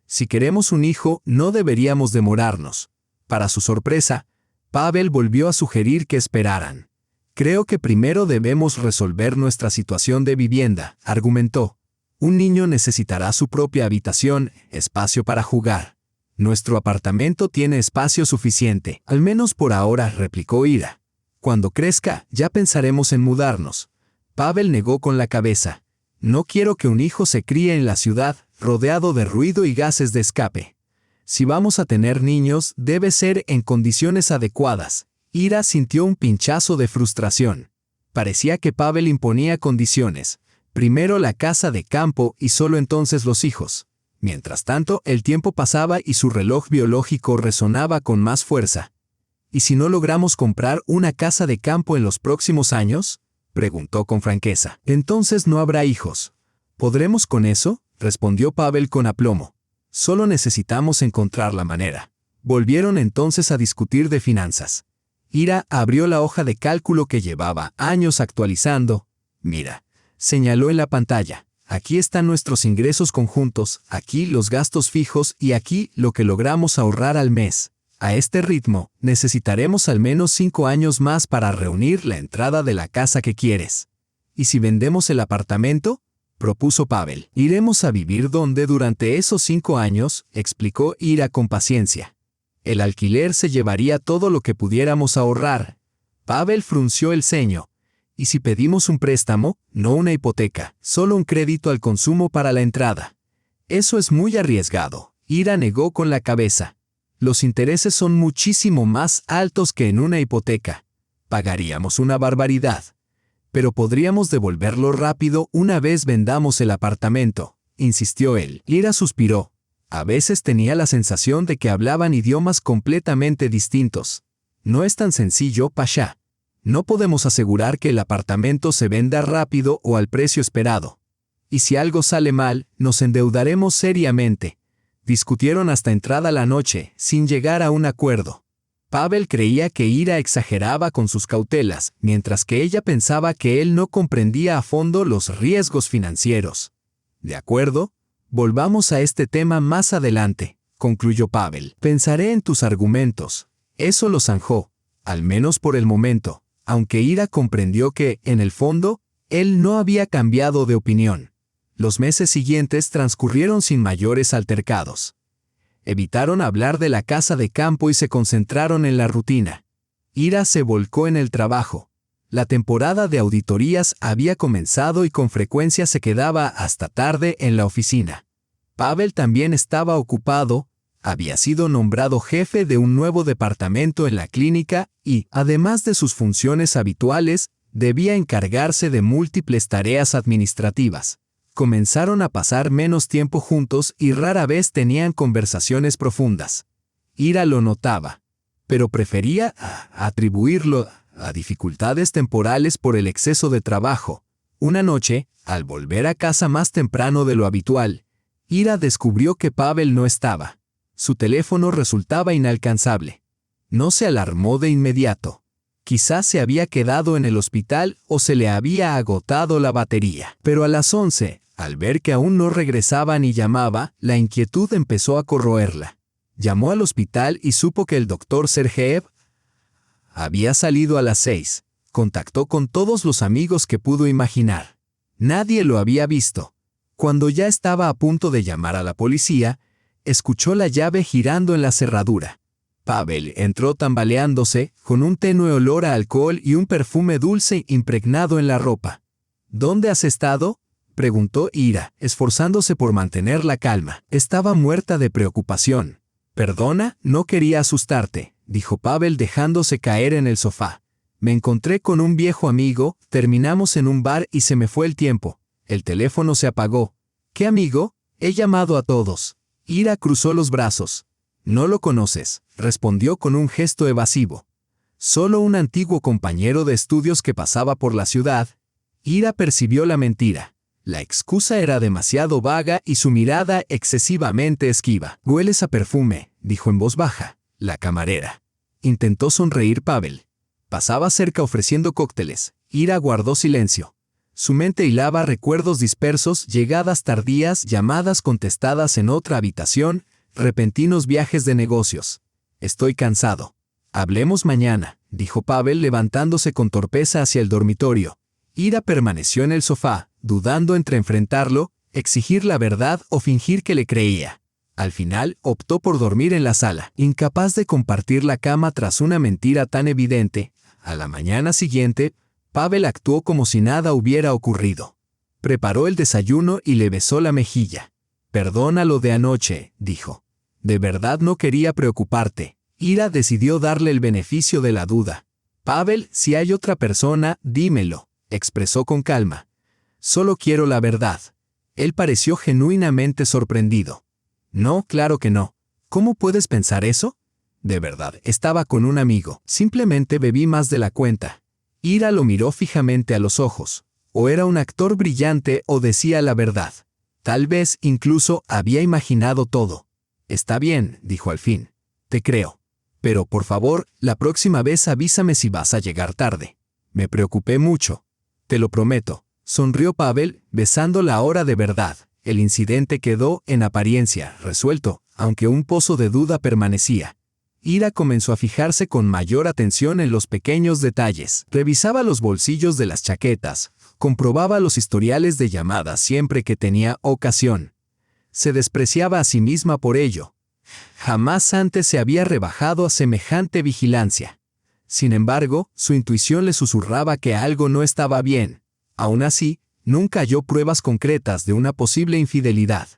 Si queremos un hijo, no deberíamos demorarnos. Para su sorpresa, Pavel volvió a sugerir que esperaran. Creo que primero debemos resolver nuestra situación de vivienda, argumentó. Un niño necesitará su propia habitación, espacio para jugar. Nuestro apartamento tiene espacio suficiente, al menos por ahora, replicó Ira. Cuando crezca, ya pensaremos en mudarnos. Pavel negó con la cabeza. No quiero que un hijo se críe en la ciudad, rodeado de ruido y gases de escape. Si vamos a tener niños, debe ser en condiciones adecuadas. Ira sintió un pinchazo de frustración. Parecía que Pavel imponía condiciones. Primero la casa de campo y solo entonces los hijos. Mientras tanto, el tiempo pasaba y su reloj biológico resonaba con más fuerza. ¿Y si no logramos comprar una casa de campo en los próximos años?, preguntó con franqueza. Entonces no habrá hijos. ¿Podremos con eso?, respondió Pavel con aplomo. Solo necesitamos encontrar la manera. Volvieron entonces a discutir de finanzas. Ira abrió la hoja de cálculo que llevaba años actualizando. Mira, señaló en la pantalla. Aquí están nuestros ingresos conjuntos, aquí los gastos fijos y aquí lo que logramos ahorrar al mes. A este ritmo, necesitaremos al menos 5 años más para reunir la entrada de la casa que quieres. ¿Y si vendemos el apartamento?, propuso Pavel. Iremos a vivir donde durante esos 5 años, explicó Ira con paciencia. El alquiler se llevaría todo lo que pudiéramos ahorrar. Pavel frunció el ceño. ¿Y si pedimos un préstamo, no una hipoteca, solo un crédito al consumo para la entrada? Eso es muy arriesgado. Ira negó con la cabeza. Los intereses son muchísimo más altos que en una hipoteca. Pagaríamos una barbaridad. Pero podríamos devolverlo rápido una vez vendamos el apartamento, insistió él. Ira suspiró. A veces tenía la sensación de que hablaban idiomas completamente distintos. No es tan sencillo, Pasha. No podemos asegurar que el apartamento se venda rápido o al precio esperado. Y si algo sale mal, nos endeudaremos seriamente. Discutieron hasta entrada la noche, sin llegar a un acuerdo. Pavel creía que Ira exageraba con sus cautelas, mientras que ella pensaba que él no comprendía a fondo los riesgos financieros. ¿De acuerdo? Volvamos a este tema más adelante, concluyó Pavel. Pensaré en tus argumentos. Eso lo zanjó, al menos por el momento, aunque Ira comprendió que, en el fondo, él no había cambiado de opinión. Los meses siguientes transcurrieron sin mayores altercados. Evitaron hablar de la casa de campo y se concentraron en la rutina. Ira se volcó en el trabajo. La temporada de auditorías había comenzado y con frecuencia se quedaba hasta tarde en la oficina. Pavel también estaba ocupado, había sido nombrado jefe de un nuevo departamento en la clínica y, además de sus funciones habituales, debía encargarse de múltiples tareas administrativas. Comenzaron a pasar menos tiempo juntos y rara vez tenían conversaciones profundas. Ira lo notaba, pero prefería atribuirlo a dificultades temporales por el exceso de trabajo. Una noche, al volver a casa más temprano de lo habitual, Ira descubrió que Pavel no estaba. Su teléfono resultaba inalcanzable. No se alarmó de inmediato. Quizás se había quedado en el hospital o se le había agotado la batería. Pero a las 11, al ver que aún no regresaba ni llamaba, la inquietud empezó a corroerla. Llamó al hospital y supo que el doctor Sergeev había salido a las 6. Contactó con todos los amigos que pudo imaginar. Nadie lo había visto. Cuando ya estaba a punto de llamar a la policía, escuchó la llave girando en la cerradura. Pavel entró tambaleándose, con un tenue olor a alcohol y un perfume dulce impregnado en la ropa. ¿Dónde has estado?, preguntó Ira, esforzándose por mantener la calma. Estaba muerta de preocupación. Perdona, no quería asustarte, dijo Pavel dejándose caer en el sofá. Me encontré con un viejo amigo, terminamos en un bar y se me fue el tiempo. El teléfono se apagó. ¿Qué amigo? He llamado a todos. Ira cruzó los brazos. No lo conoces, respondió con un gesto evasivo. Solo un antiguo compañero de estudios que pasaba por la ciudad. Ira percibió la mentira. La excusa era demasiado vaga y su mirada excesivamente esquiva. «Hueles a perfume», dijo en voz baja, la camarera. Intentó sonreír Pavel. Pasaba cerca ofreciendo cócteles. Ira guardó silencio. Su mente hilaba recuerdos dispersos, llegadas tardías, llamadas contestadas en otra habitación, repentinos viajes de negocios. Estoy cansado. Hablemos mañana, dijo Pavel levantándose con torpeza hacia el dormitorio. Ira permaneció en el sofá, dudando entre enfrentarlo, exigir la verdad o fingir que le creía. Al final, optó por dormir en la sala, incapaz de compartir la cama tras una mentira tan evidente. A la mañana siguiente, Pavel actuó como si nada hubiera ocurrido. Preparó el desayuno y le besó la mejilla. «Perdona lo de anoche», dijo. «De verdad no quería preocuparte». Ira decidió darle el beneficio de la duda. «Pavel, si hay otra persona, dímelo», expresó con calma. «Solo quiero la verdad». Él pareció genuinamente sorprendido. «No, claro que no. ¿Cómo puedes pensar eso?» «De verdad, estaba con un amigo. Simplemente bebí más de la cuenta». Ira lo miró fijamente a los ojos. O era un actor brillante o decía la verdad. Tal vez incluso había imaginado todo. «Está bien», dijo al fin. «Te creo. Pero por favor, la próxima vez avísame si vas a llegar tarde. Me preocupé mucho. Te lo prometo», sonrió Pavel, besando la hora de verdad. El incidente quedó, en apariencia, resuelto, aunque un pozo de duda permanecía. Ira comenzó a fijarse con mayor atención en los pequeños detalles. Revisaba los bolsillos de las chaquetas, comprobaba los historiales de llamadas siempre que tenía ocasión. Se despreciaba a sí misma por ello. Jamás antes se había rebajado a semejante vigilancia. Sin embargo, su intuición le susurraba que algo no estaba bien. Aún así, nunca halló pruebas concretas de una posible infidelidad.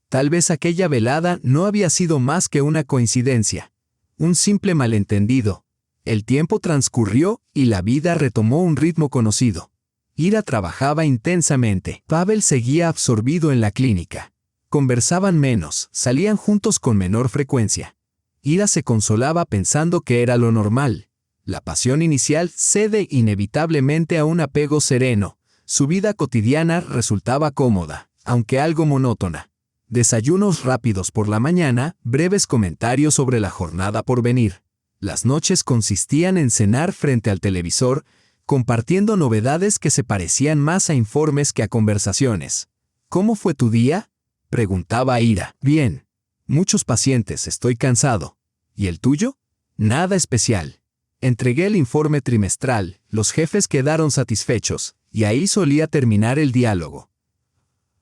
Tal vez aquella velada no había sido más que una coincidencia. Un simple malentendido. El tiempo transcurrió y la vida retomó un ritmo conocido. Ira trabajaba intensamente. Pavel seguía absorbido en la clínica. Conversaban menos, salían juntos con menor frecuencia. Ira se consolaba pensando que era lo normal. La pasión inicial cede inevitablemente a un apego sereno. Su vida cotidiana resultaba cómoda, aunque algo monótona. Desayunos rápidos por la mañana, breves comentarios sobre la jornada por venir. Las noches consistían en cenar frente al televisor, compartiendo novedades que se parecían más a informes que a conversaciones. «¿Cómo fue tu día?», preguntaba Ira. «Bien. Muchos pacientes, estoy cansado». «¿Y el tuyo?». «Nada especial». Entregué el informe trimestral, los jefes quedaron satisfechos, y ahí solía terminar el diálogo.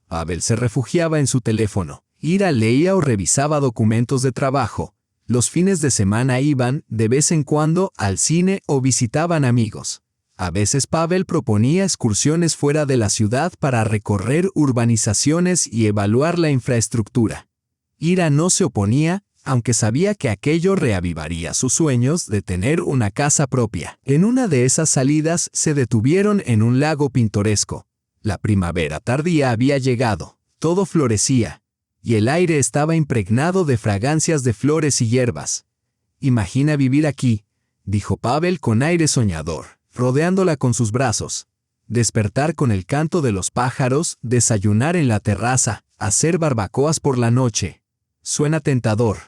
Pavel se refugiaba en su teléfono. Ira leía o revisaba documentos de trabajo. Los fines de semana iban, de vez en cuando, al cine o visitaban amigos. A veces Pavel proponía excursiones fuera de la ciudad para recorrer urbanizaciones y evaluar la infraestructura. Ira no se oponía, aunque sabía que aquello reavivaría sus sueños de tener una casa propia. En una de esas salidas se detuvieron en un lago pintoresco. La primavera tardía había llegado, todo florecía, y el aire estaba impregnado de fragancias de flores y hierbas. «Imagina vivir aquí», dijo Pavel con aire soñador, rodeándola con sus brazos. «Despertar con el canto de los pájaros, desayunar en la terraza, Hacer barbacoas por la noche. Suena tentador.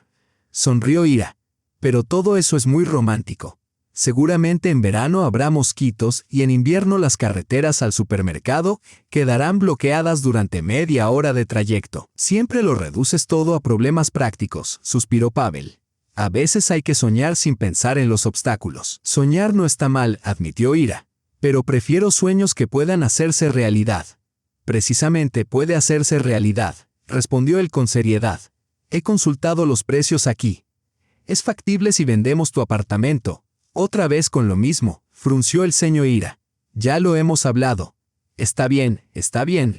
Sonrió Ira. Pero todo eso es muy romántico. Seguramente en verano habrá mosquitos y en invierno las carreteras al supermercado quedarán bloqueadas durante media hora de trayecto. Siempre lo reduces todo a problemas prácticos, suspiró Pavel. A veces hay que soñar sin pensar en los obstáculos. Soñar no está mal, admitió Ira. Pero prefiero sueños que puedan hacerse realidad. Precisamente puede hacerse realidad, respondió él con seriedad. He consultado los precios aquí. Es factible si vendemos tu apartamento. Otra vez con lo mismo, frunció el ceño Ira. Ya lo hemos hablado. Está bien,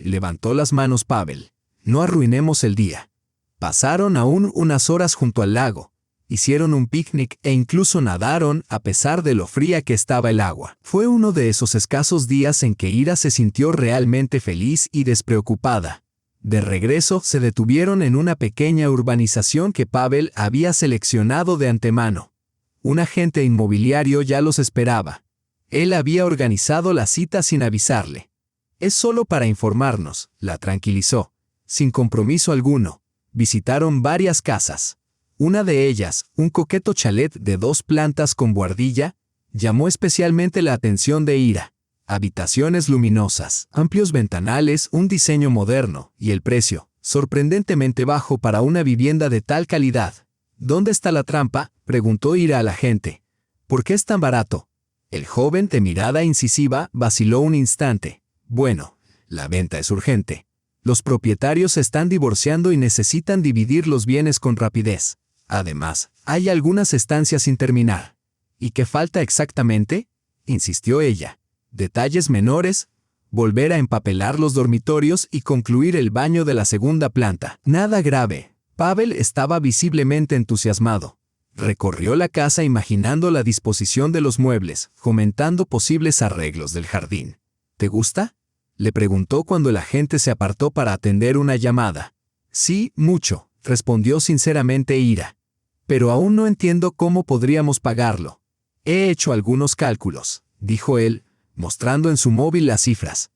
levantó las manos Pavel. No arruinemos el día. Pasaron aún unas horas junto al lago. Hicieron un picnic e incluso nadaron a pesar de lo fría que estaba el agua. Fue uno de esos escasos días en que Ira se sintió realmente feliz y despreocupada. De regreso, se detuvieron en una pequeña urbanización que Pavel había seleccionado de antemano. Un agente inmobiliario ya los esperaba. Él había organizado la cita sin avisarle. Es solo para informarnos, la tranquilizó. Sin compromiso alguno. Visitaron varias casas. Una de ellas, un coqueto chalet de 2 plantas con buhardilla, llamó especialmente la atención de Ira. Habitaciones luminosas, amplios ventanales, un diseño moderno y el precio, sorprendentemente bajo para una vivienda de tal calidad. ¿Dónde está la trampa?, preguntó Ira a la gente. ¿Por qué es tan barato? El joven, de mirada incisiva, vaciló un instante. Bueno, la venta es urgente. Los propietarios se están divorciando y necesitan dividir los bienes con rapidez. Además, hay algunas estancias sin terminar. ¿Y qué falta exactamente?, insistió ella. Detalles menores, volver a empapelar los dormitorios y concluir el baño de la segunda planta. Nada grave. Pavel estaba visiblemente entusiasmado. Recorrió la casa imaginando la disposición de los muebles, comentando posibles arreglos del jardín. ¿Te gusta?, le preguntó cuando el agente se apartó para atender una llamada. Sí, mucho, respondió sinceramente Ira. Pero aún no entiendo cómo podríamos pagarlo. He hecho algunos cálculos, dijo él, mostrando en su móvil las cifras.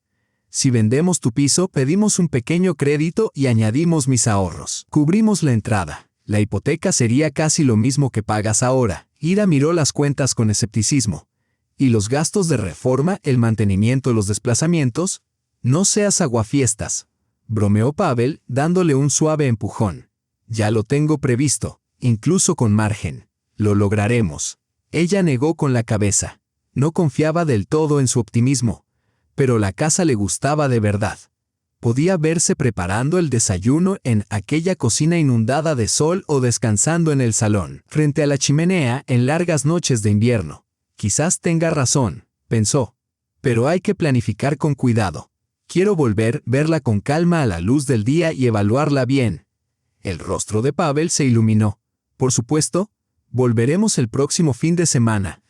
Si vendemos tu piso, pedimos un pequeño crédito y añadimos mis ahorros. Cubrimos la entrada. La hipoteca sería casi lo mismo que pagas ahora. Ira miró las cuentas con escepticismo. ¿Y los gastos de reforma, el mantenimiento, los desplazamientos? No seas aguafiestas, bromeó Pavel, dándole un suave empujón. Ya lo tengo previsto, incluso con margen. Lo lograremos. Ella negó con la cabeza. No confiaba del todo en su optimismo. Pero la casa le gustaba de verdad. Podía verse preparando el desayuno en aquella cocina inundada de sol o descansando en el salón, frente a la chimenea en largas noches de invierno. Quizás tenga razón, pensó. Pero hay que planificar con cuidado. Quiero verla con calma a la luz del día y evaluarla bien. El rostro de Pavel se iluminó. Por supuesto, volveremos el próximo fin de semana.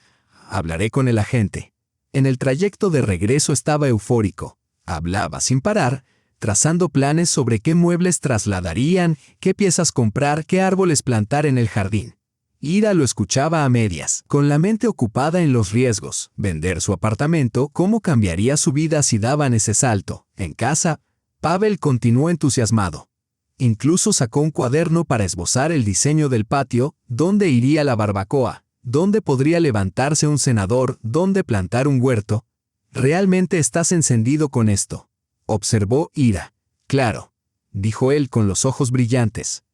Hablaré con el agente. En el trayecto de regreso estaba eufórico. Hablaba sin parar, trazando planes sobre qué muebles trasladarían, qué piezas comprar, qué árboles plantar en el jardín. Ira lo escuchaba a medias, con la mente ocupada en los riesgos, vender su apartamento, cómo cambiaría su vida si daban ese salto. En casa, Pavel continuó entusiasmado. Incluso sacó un cuaderno para esbozar el diseño del patio, dónde iría la barbacoa, dónde podría levantarse un cenador, dónde plantar un huerto. ¿Realmente estás encendido con esto?, observó Ira. Claro, dijo él con los ojos brillantes.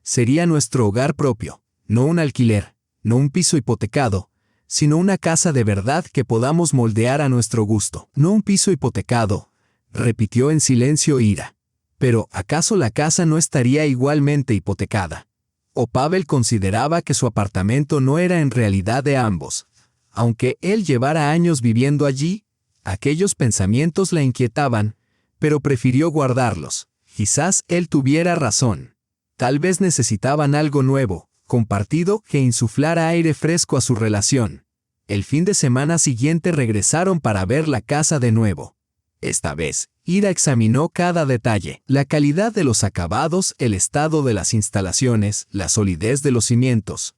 Sería nuestro hogar propio, no un alquiler, no un piso hipotecado, sino una casa de verdad que podamos moldear a nuestro gusto. No un piso hipotecado, repitió en silencio Ira. Pero, ¿acaso la casa no estaría igualmente hipotecada? O Pavel consideraba que su apartamento no era en realidad de ambos. Aunque él llevara años viviendo allí, aquellos pensamientos la inquietaban, pero prefirió guardarlos. Quizás él tuviera razón. Tal vez necesitaban algo nuevo, compartido, que insuflara aire fresco a su relación. El fin de semana siguiente regresaron para ver la casa de nuevo. Esta vez, Ira examinó cada detalle, la calidad de los acabados, el estado de las instalaciones, la solidez de los cimientos.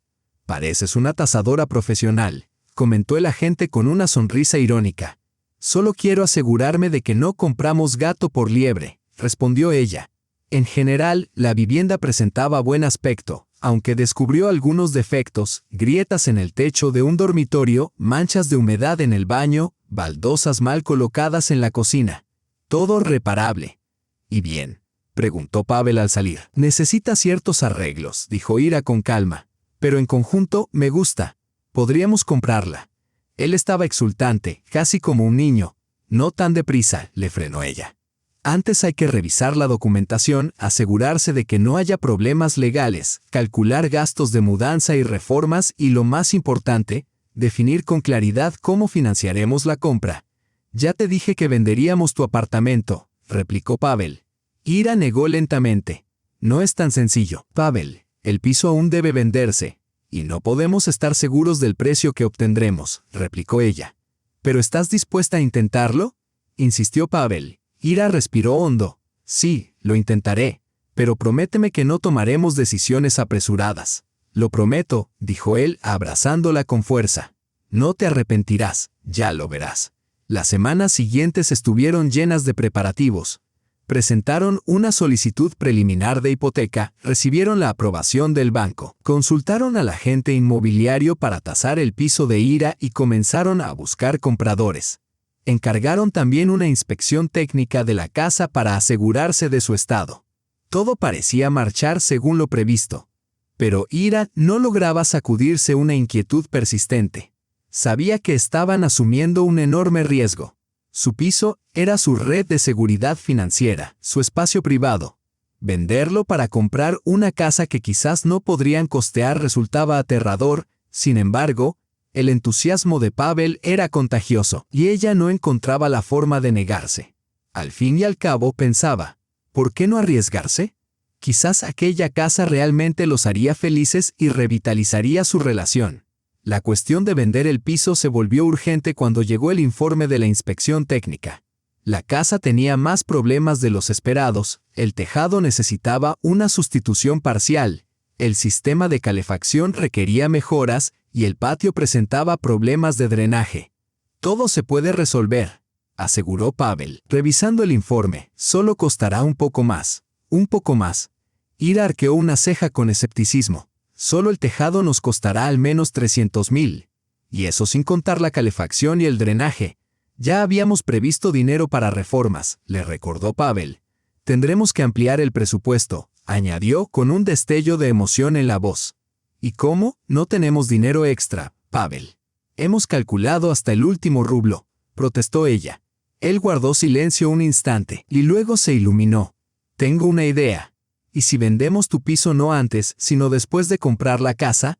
«Pareces una tasadora profesional», comentó el agente con una sonrisa irónica. «Solo quiero asegurarme de que no compramos gato por liebre», respondió ella. En general, la vivienda presentaba buen aspecto, aunque descubrió algunos defectos: grietas en el techo de un dormitorio, manchas de humedad en el baño, baldosas mal colocadas en la cocina. Todo reparable. ¿Y bien?, preguntó Pavel al salir. Necesita ciertos arreglos, dijo Ira con calma, pero en conjunto me gusta. Podríamos comprarla. Él estaba exultante, casi como un niño. No tan deprisa, le frenó ella. Antes hay que revisar la documentación, asegurarse de que no haya problemas legales, calcular gastos de mudanza y reformas y, lo más importante, definir con claridad cómo financiaremos la compra. Ya te dije que venderíamos tu apartamento, replicó Pavel. Ira negó lentamente. No es tan sencillo. Pavel, el piso aún debe venderse, y no podemos estar seguros del precio que obtendremos, replicó ella. ¿Pero estás dispuesta a intentarlo?, insistió Pavel. Ira respiró hondo. Sí, lo intentaré, pero prométeme que no tomaremos decisiones apresuradas. Lo prometo, dijo él, abrazándola con fuerza. No te arrepentirás, ya lo verás. Las semanas siguientes estuvieron llenas de preparativos. Presentaron una solicitud preliminar de hipoteca, recibieron la aprobación del banco, consultaron al agente inmobiliario para tasar el piso de Ira y comenzaron a buscar compradores. Encargaron también una inspección técnica de la casa para asegurarse de su estado. Todo parecía marchar según lo previsto. Pero Ira no lograba sacudirse una inquietud persistente. Sabía que estaban asumiendo un enorme riesgo. Su piso era su red de seguridad financiera, su espacio privado. Venderlo para comprar una casa que quizás no podrían costear resultaba aterrador. Sin embargo, el entusiasmo de Pavel era contagioso, y ella no encontraba la forma de negarse. Al fin y al cabo pensaba, ¿por qué no arriesgarse? Quizás aquella casa realmente los haría felices y revitalizaría su relación. La cuestión de vender el piso se volvió urgente cuando llegó el informe de la inspección técnica. La casa tenía más problemas de los esperados, el tejado necesitaba una sustitución parcial, el sistema de calefacción requería mejoras y el patio presentaba problemas de drenaje. Todo se puede resolver, aseguró Pavel. Revisando el informe, solo costará un poco más. Un poco más. Ira arqueó una ceja con escepticismo. Solo el tejado nos costará al menos 300,000. Y eso sin contar la calefacción y el drenaje. Ya habíamos previsto dinero para reformas, le recordó Pavel. Tendremos que ampliar el presupuesto, añadió con un destello de emoción en la voz. ¿Y cómo? No tenemos dinero extra, Pavel. Hemos calculado hasta el último rublo, protestó ella. Él guardó silencio un instante y luego se iluminó. Tengo una idea. ¿Y si vendemos tu piso no antes, sino después de comprar la casa?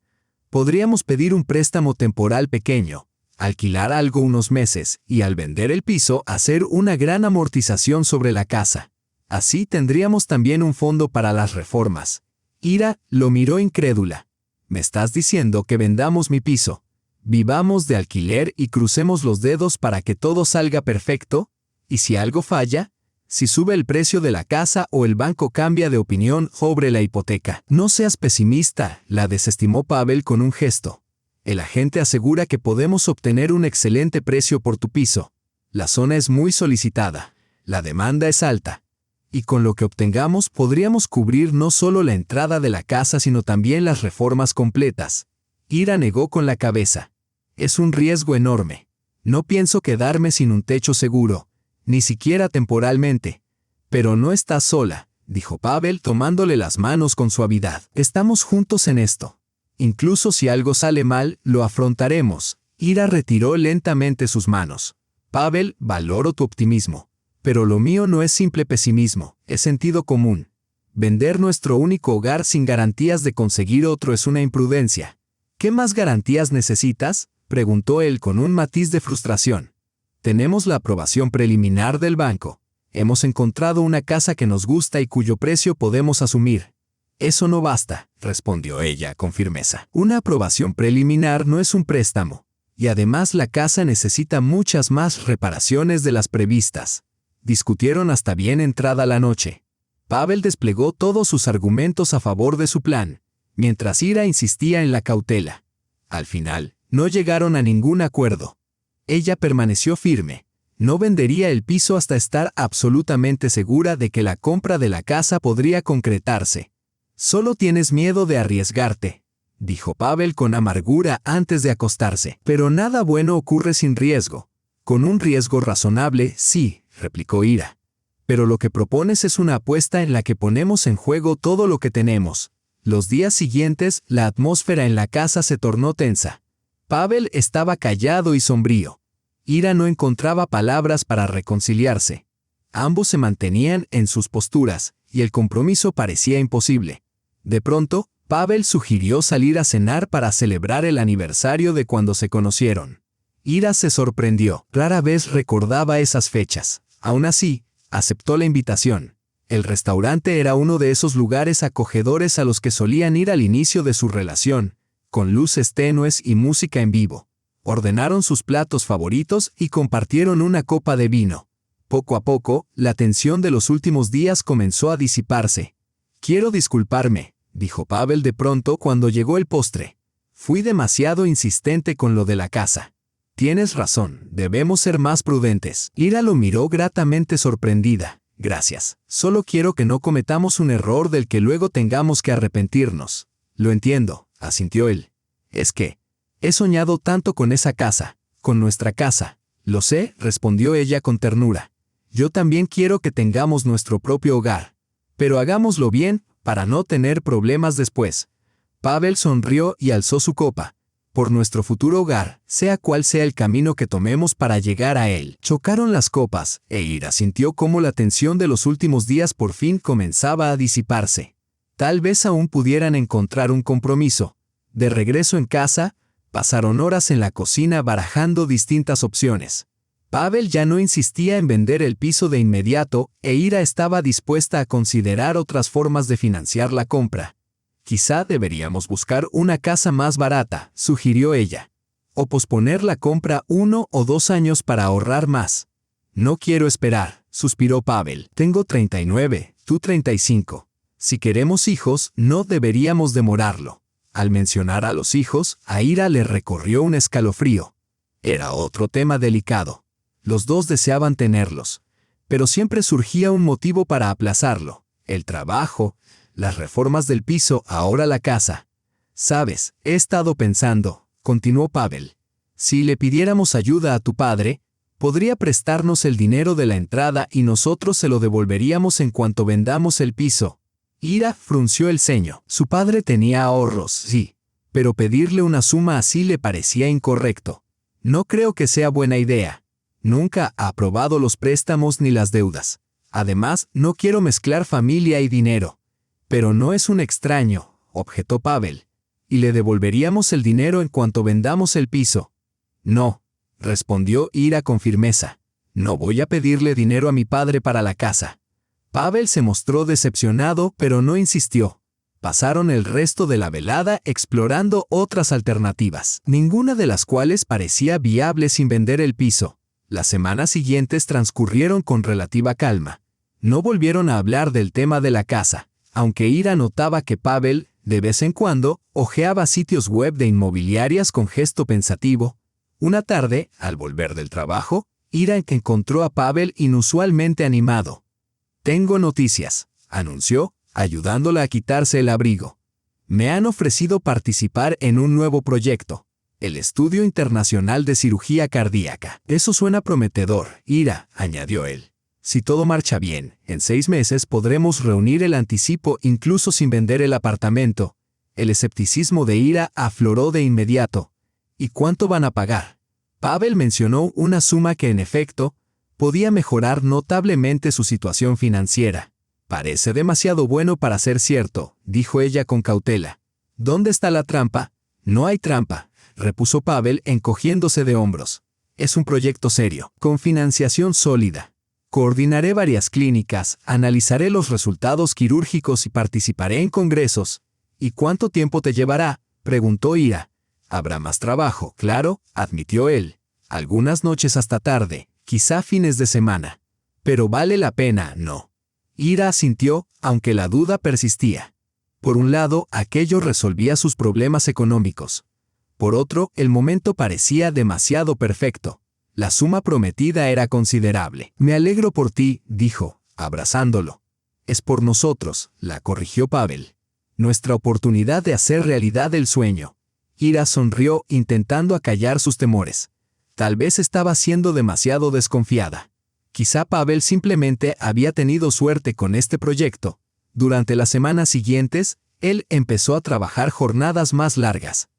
Podríamos pedir un préstamo temporal pequeño, alquilar algo unos meses y al vender el piso hacer una gran amortización sobre la casa. Así tendríamos también un fondo para las reformas. Ira lo miró incrédula. ¿Me estás diciendo que vendamos mi piso? ¿Vivamos de alquiler y crucemos los dedos para que todo salga perfecto? ¿Y si algo falla? ¿Si sube el precio de la casa o el banco cambia de opinión sobre la hipoteca? No seas pesimista, la desestimó Pavel con un gesto. El agente asegura que podemos obtener un excelente precio por tu piso. La zona es muy solicitada. La demanda es alta. Y con lo que obtengamos podríamos cubrir no solo la entrada de la casa sino también las reformas completas. Ira negó con la cabeza. Es un riesgo enorme. No pienso quedarme sin un techo seguro, ni siquiera temporalmente. Pero no estás sola, dijo Pavel tomándole las manos con suavidad. Estamos juntos en esto. Incluso si algo sale mal, lo afrontaremos. Ira retiró lentamente sus manos. Pavel, valoro tu optimismo. Pero lo mío no es simple pesimismo, es sentido común. Vender nuestro único hogar sin garantías de conseguir otro es una imprudencia. ¿Qué más garantías necesitas?, preguntó él con un matiz de frustración. Tenemos la aprobación preliminar del banco. Hemos encontrado una casa que nos gusta y cuyo precio podemos asumir. Eso no basta, respondió ella con firmeza. Una aprobación preliminar no es un préstamo. Y además la casa necesita muchas más reparaciones de las previstas. Discutieron hasta bien entrada la noche. Pavel desplegó todos sus argumentos a favor de su plan, mientras Ira insistía en la cautela. Al final, no llegaron a ningún acuerdo. Ella permaneció firme. No vendería el piso hasta estar absolutamente segura de que la compra de la casa podría concretarse. Solo tienes miedo de arriesgarte, dijo Pavel con amargura antes de acostarse. Pero nada bueno ocurre sin riesgo. Con un riesgo razonable, sí, replicó Ira. Pero lo que propones es una apuesta en la que ponemos en juego todo lo que tenemos. Los días siguientes, la atmósfera en la casa se tornó tensa. Pavel estaba callado y sombrío. Ira no encontraba palabras para reconciliarse. Ambos se mantenían en sus posturas, y el compromiso parecía imposible. De pronto, Pavel sugirió salir a cenar para celebrar el aniversario de cuando se conocieron. Ira se sorprendió. Rara vez recordaba esas fechas. Aún así, aceptó la invitación. El restaurante era uno de esos lugares acogedores a los que solían ir al inicio de su relación, con luces tenues y música en vivo. Ordenaron sus platos favoritos y compartieron una copa de vino. Poco a poco, la tensión de los últimos días comenzó a disiparse. «Quiero disculparme», dijo Pavel de pronto cuando llegó el postre. «Fui demasiado insistente con lo de la casa. Tienes razón, debemos ser más prudentes». Ira lo miró gratamente sorprendida. «Gracias. Solo quiero que no cometamos un error del que luego tengamos que arrepentirnos». «Lo entiendo», asintió él. «Es que he soñado tanto con esa casa, con nuestra casa». «Lo sé», respondió ella con ternura. «Yo también quiero que tengamos nuestro propio hogar. Pero hagámoslo bien, para no tener problemas después». Pavel sonrió y alzó su copa. «Por nuestro futuro hogar, sea cual sea el camino que tomemos para llegar a él». Chocaron las copas, e Ira sintió cómo la tensión de los últimos días por fin comenzaba a disiparse. Tal vez aún pudieran encontrar un compromiso. De regreso en casa, pasaron horas en la cocina barajando distintas opciones. Pavel ya no insistía en vender el piso de inmediato, e Ira estaba dispuesta a considerar otras formas de financiar la compra. «Quizá deberíamos buscar una casa más barata», sugirió ella. «O posponer la compra 1 o 2 años para ahorrar más». «No quiero esperar», suspiró Pavel. «Tengo 39, tú 35. Si queremos hijos, no deberíamos demorarlo». Al mencionar a los hijos, a Ira le recorrió un escalofrío. Era otro tema delicado. Los dos deseaban tenerlos, pero siempre surgía un motivo para aplazarlo: el trabajo, las reformas del piso, ahora la casa. «Sabes, he estado pensando», continuó Pavel. «Si le pidiéramos ayuda a tu padre, podría prestarnos el dinero de la entrada y nosotros se lo devolveríamos en cuanto vendamos el piso». Ira frunció el ceño. Su padre tenía ahorros, sí, pero pedirle una suma así le parecía incorrecto. «No creo que sea buena idea. Nunca ha aprobado los préstamos ni las deudas. Además, no quiero mezclar familia y dinero». «Pero no es un extraño», objetó Pavel. «Y le devolveríamos el dinero en cuanto vendamos el piso». «No», respondió Ira con firmeza. «No voy a pedirle dinero a mi padre para la casa». Pavel se mostró decepcionado, pero no insistió. Pasaron el resto de la velada explorando otras alternativas, ninguna de las cuales parecía viable sin vender el piso. Las semanas siguientes transcurrieron con relativa calma. No volvieron a hablar del tema de la casa, aunque Ira notaba que Pavel, de vez en cuando, hojeaba sitios web de inmobiliarias con gesto pensativo. Una tarde, al volver del trabajo, Ira encontró a Pavel inusualmente animado. «Tengo noticias», anunció, ayudándola a quitarse el abrigo. «Me han ofrecido participar en un nuevo proyecto, el Estudio Internacional de Cirugía Cardíaca». «Eso suena prometedor, Ira», añadió él. «Si todo marcha bien, en 6 meses podremos reunir el anticipo incluso sin vender el apartamento». El escepticismo de Ira afloró de inmediato. «¿Y cuánto van a pagar?». Pavel mencionó una suma que, en efecto, podía mejorar notablemente su situación financiera. «Parece demasiado bueno para ser cierto», dijo ella con cautela. «¿Dónde está la trampa?». «No hay trampa», repuso Pavel encogiéndose de hombros. «Es un proyecto serio, con financiación sólida. Coordinaré varias clínicas, analizaré los resultados quirúrgicos y participaré en congresos». «¿Y cuánto tiempo te llevará?», preguntó Ira. «Habrá más trabajo, claro», admitió él. «Algunas noches hasta tarde, quizá fines de semana. Pero vale la pena, ¿no?». Ira asintió, aunque la duda persistía. Por un lado, aquello resolvía sus problemas económicos. Por otro, el momento parecía demasiado perfecto. La suma prometida era considerable. Me alegro por ti, dijo, abrazándolo. Es por nosotros, la corrigió Pavel. Nuestra oportunidad de hacer realidad el sueño. Ira sonrió intentando acallar sus temores. Tal vez estaba siendo demasiado desconfiada. Quizá Pavel simplemente había tenido suerte con este proyecto. Durante las semanas siguientes, él empezó a trabajar jornadas más largas.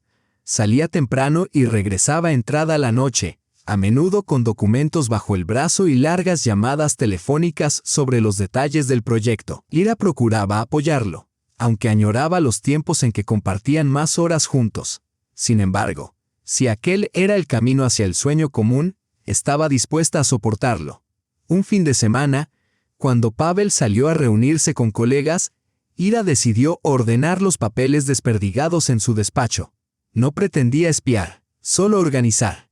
Salía temprano y regresaba entrada la noche, a menudo con documentos bajo el brazo y largas llamadas telefónicas sobre los detalles del proyecto. Ira procuraba apoyarlo, aunque añoraba los tiempos en que compartían más horas juntos. Sin embargo, si aquel era el camino hacia el sueño común, estaba dispuesta a soportarlo. Un fin de semana, cuando Pavel salió a reunirse con colegas, Ira decidió ordenar los papeles desperdigados en su despacho. No pretendía espiar, solo organizar.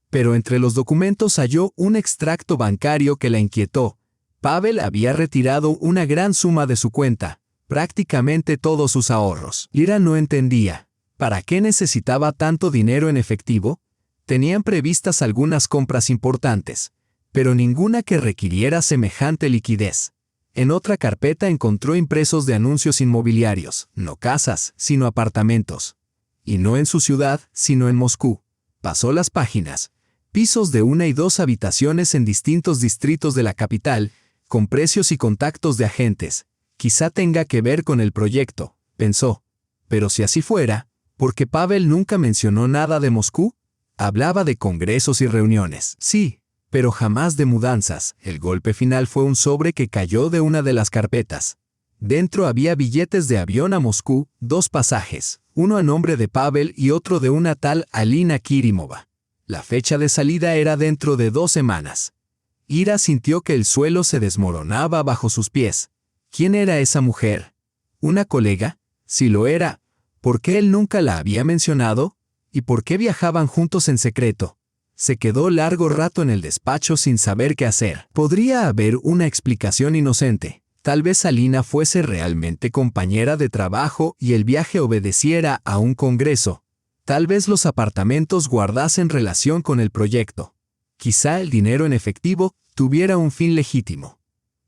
Pero entre los documentos halló un extracto bancario que la inquietó. Pavel había retirado una gran suma de su cuenta, prácticamente todos sus ahorros. Ira no entendía. ¿Para qué necesitaba tanto dinero en efectivo? Tenían previstas algunas compras importantes, pero ninguna que requiriera semejante liquidez. En otra carpeta encontró impresos de anuncios inmobiliarios, no casas, sino apartamentos. Y no en su ciudad, sino en Moscú. Pasó las páginas. Pisos de 1 y 2 habitaciones en distintos distritos de la capital, con precios y contactos de agentes. Quizá tenga que ver con el proyecto, pensó. Pero si así fuera, ¿por qué Pavel nunca mencionó nada de Moscú? Hablaba de congresos y reuniones. Sí, pero jamás de mudanzas. El golpe final fue un sobre que cayó de una de las carpetas. Dentro había billetes de avión a Moscú, 2 pasajes, uno a nombre de Pavel y otro de una tal Alina Kirimova. La fecha de salida era dentro de 2 semanas. Ira sintió que el suelo se desmoronaba bajo sus pies. ¿Quién era esa mujer? ¿Una colega? Si lo era, ¿por qué él nunca la había mencionado? ¿Y por qué viajaban juntos en secreto? Se quedó largo rato en el despacho sin saber qué hacer. Podría haber una explicación inocente. Tal vez Alina fuese realmente compañera de trabajo y el viaje obedeciera a un congreso. Tal vez los apartamentos guardasen relación con el proyecto. Quizá el dinero en efectivo tuviera un fin legítimo.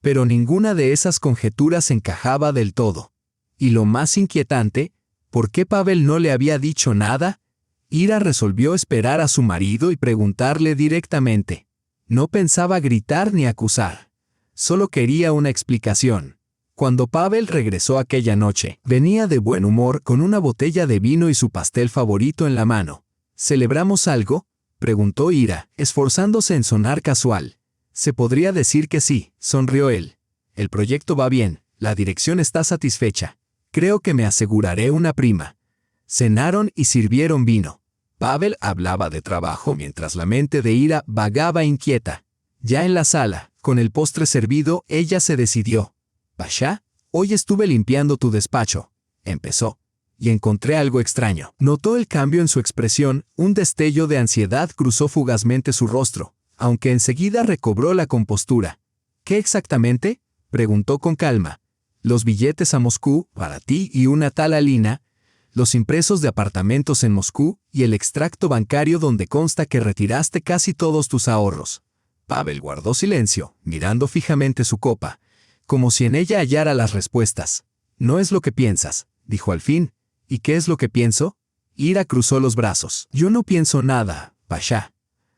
Pero ninguna de esas conjeturas encajaba del todo. Y lo más inquietante, ¿por qué Pavel no le había dicho nada? Ira resolvió esperar a su marido y preguntarle directamente. No pensaba gritar ni acusar. Solo quería una explicación. Cuando Pavel regresó aquella noche, venía de buen humor con una botella de vino y su pastel favorito en la mano. ¿Celebramos algo?, preguntó Ira, esforzándose en sonar casual. Se podría decir que sí, sonrió él. El proyecto va bien, la dirección está satisfecha. Creo que me aseguraré una prima. Cenaron y sirvieron vino. Pavel hablaba de trabajo mientras la mente de Ira vagaba inquieta. Ya en la sala, con el postre servido, ella se decidió. «Pasha, hoy estuve limpiando tu despacho», empezó, y encontré algo extraño. Notó el cambio en su expresión, un destello de ansiedad cruzó fugazmente su rostro, aunque enseguida recobró la compostura. «¿Qué exactamente?», preguntó con calma. «Los billetes a Moscú, para ti y una tal Alina, los impresos de apartamentos en Moscú y el extracto bancario donde consta que retiraste casi todos tus ahorros». Pavel guardó silencio, mirando fijamente su copa, como si en ella hallara las respuestas. «No es lo que piensas», dijo al fin. «¿Y qué es lo que pienso?». Ira cruzó los brazos. «Yo no pienso nada, Pasha.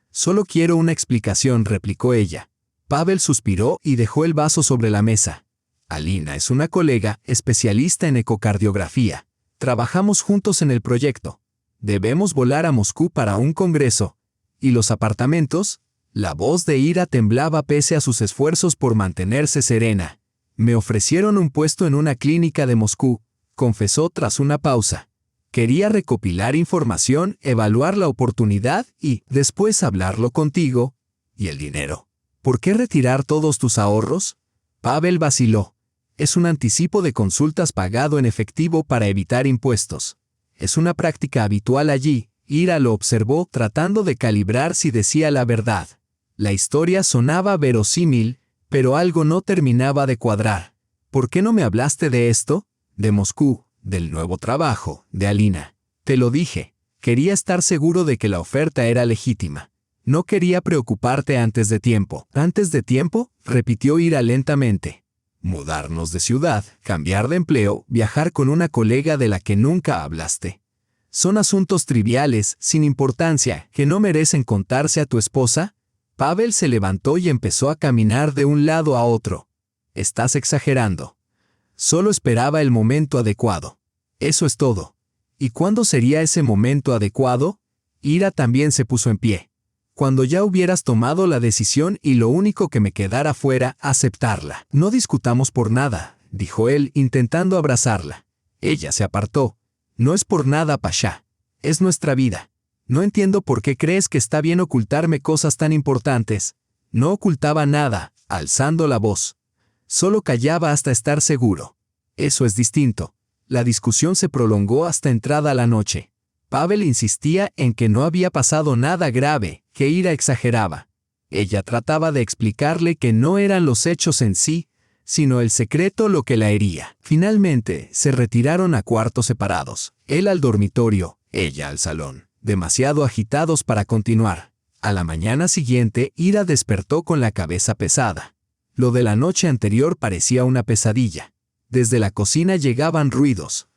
Solo quiero una explicación», replicó ella. Pavel suspiró y dejó el vaso sobre la mesa. «Alina es una colega especialista en ecocardiografía. Trabajamos juntos en el proyecto. Debemos volar a Moscú para un congreso. ¿Y los apartamentos?». La voz de Ira temblaba pese a sus esfuerzos por mantenerse serena. «Me ofrecieron un puesto en una clínica de Moscú», confesó tras una pausa. «Quería recopilar información, evaluar la oportunidad y, después, hablarlo contigo. ¿Y el dinero? ¿Por qué retirar todos tus ahorros?». Pavel vaciló. «Es un anticipo de consultas pagado en efectivo para evitar impuestos. Es una práctica habitual allí». Ira lo observó tratando de calibrar si decía la verdad. La historia sonaba verosímil, pero algo no terminaba de cuadrar. «¿Por qué no me hablaste de esto?». «De Moscú, del nuevo trabajo, de Alina. Te lo dije. Quería estar seguro de que la oferta era legítima». No quería preocuparte antes de tiempo. ¿Antes de tiempo?, repitió Ira lentamente. Mudarnos de ciudad, cambiar de empleo, viajar con una colega de la que nunca hablaste. Son asuntos triviales, sin importancia, que no merecen contarse a tu esposa. Pavel se levantó y empezó a caminar de un lado a otro. Estás exagerando. Solo esperaba el momento adecuado. Eso es todo. ¿Y cuándo sería ese momento adecuado? Ira también se puso en pie. Cuando ya hubieras tomado la decisión y lo único que me quedara fuera aceptarla. No discutamos por nada, dijo él intentando abrazarla. Ella se apartó. No es por nada, Pasha. Es nuestra vida. No entiendo por qué crees que está bien ocultarme cosas tan importantes. No ocultaba nada, alzando la voz. Solo callaba hasta estar seguro. Eso es distinto. La discusión se prolongó hasta entrada la noche. Pavel insistía en que no había pasado nada grave, que Ira exageraba. Ella trataba de explicarle que no eran los hechos en sí, sino el secreto lo que la hería. Finalmente, se retiraron a cuartos separados. Él al dormitorio, ella al salón, demasiado agitados para continuar. A la mañana siguiente, Ira despertó con la cabeza pesada. Lo de la noche anterior parecía una pesadilla. Desde la cocina llegaban ruidos.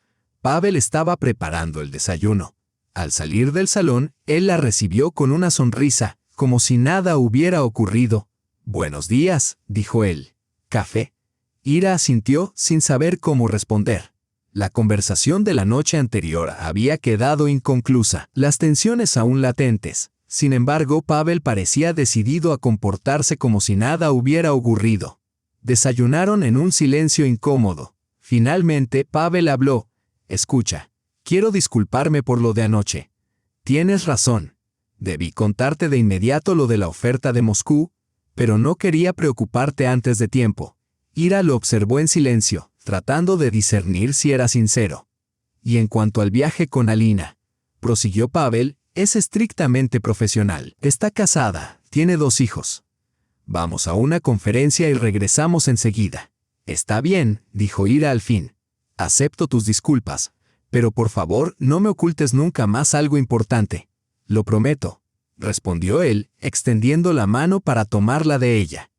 Pavel estaba preparando el desayuno. Al salir del salón, él la recibió con una sonrisa, como si nada hubiera ocurrido. «Buenos días», dijo él. «¿Café?» Ira asintió sin saber cómo responder. La conversación de la noche anterior había quedado inconclusa, las tensiones aún latentes. Sin embargo, Pavel parecía decidido a comportarse como si nada hubiera ocurrido. Desayunaron en un silencio incómodo. Finalmente, Pavel habló. «Escucha. Quiero disculparme por lo de anoche. Tienes razón. Debí contarte de inmediato lo de la oferta de Moscú, pero no quería preocuparte antes de tiempo». Ira lo observó en silencio, tratando de discernir si era sincero. «Y en cuanto al viaje con Alina», prosiguió Pavel, «es estrictamente profesional. Está casada, tiene 2 hijos. Vamos a una conferencia y regresamos enseguida». «Está bien», dijo Ira al fin. «Acepto tus disculpas. Pero por favor, no me ocultes nunca más algo importante». «Lo prometo», respondió él, extendiendo la mano para tomarla de ella.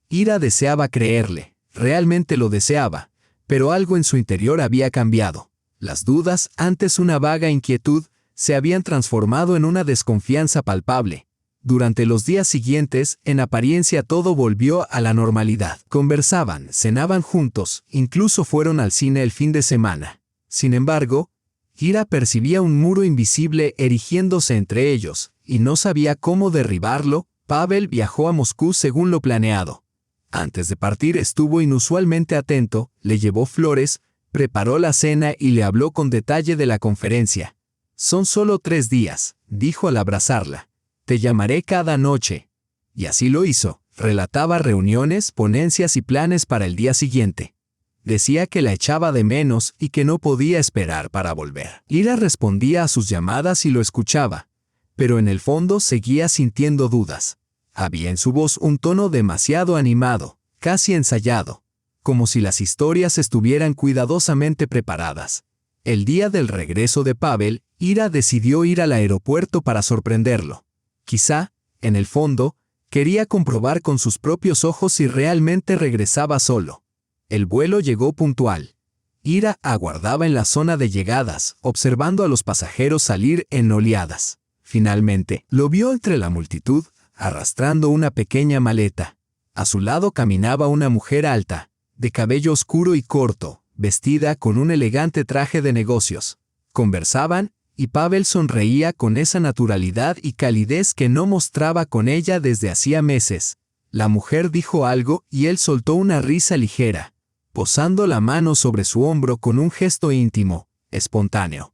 Ira deseaba creerle, realmente lo deseaba, pero algo en su interior había cambiado. Las dudas, antes una vaga inquietud, se habían transformado en una desconfianza palpable. Durante los días siguientes, en apariencia todo volvió a la normalidad. Conversaban, cenaban juntos, incluso fueron al cine el fin de semana. Sin embargo, Ira percibía un muro invisible erigiéndose entre ellos, y no sabía cómo derribarlo. Pavel viajó a Moscú según lo planeado. Antes de partir estuvo inusualmente atento, le llevó flores, preparó la cena y le habló con detalle de la conferencia. «Son solo 3 días», dijo al abrazarla. «Te llamaré cada noche». Y así lo hizo. Relataba reuniones, ponencias y planes para el día siguiente. Decía que la echaba de menos y que no podía esperar para volver. Ira respondía a sus llamadas y lo escuchaba, pero en el fondo seguía sintiendo dudas. Había en su voz un tono demasiado animado, casi ensayado, como si las historias estuvieran cuidadosamente preparadas. El día del regreso de Pavel, Ira decidió ir al aeropuerto para sorprenderlo. Quizá, en el fondo, quería comprobar con sus propios ojos si realmente regresaba solo. El vuelo llegó puntual. Ira aguardaba en la zona de llegadas, observando a los pasajeros salir en oleadas. Finalmente, lo vio entre la multitud, arrastrando una pequeña maleta. A su lado caminaba una mujer alta, de cabello oscuro y corto, vestida con un elegante traje de negocios. Conversaban, y Pavel sonreía con esa naturalidad y calidez que no mostraba con ella desde hacía meses. La mujer dijo algo y él soltó una risa ligera, posando la mano sobre su hombro con un gesto íntimo, espontáneo.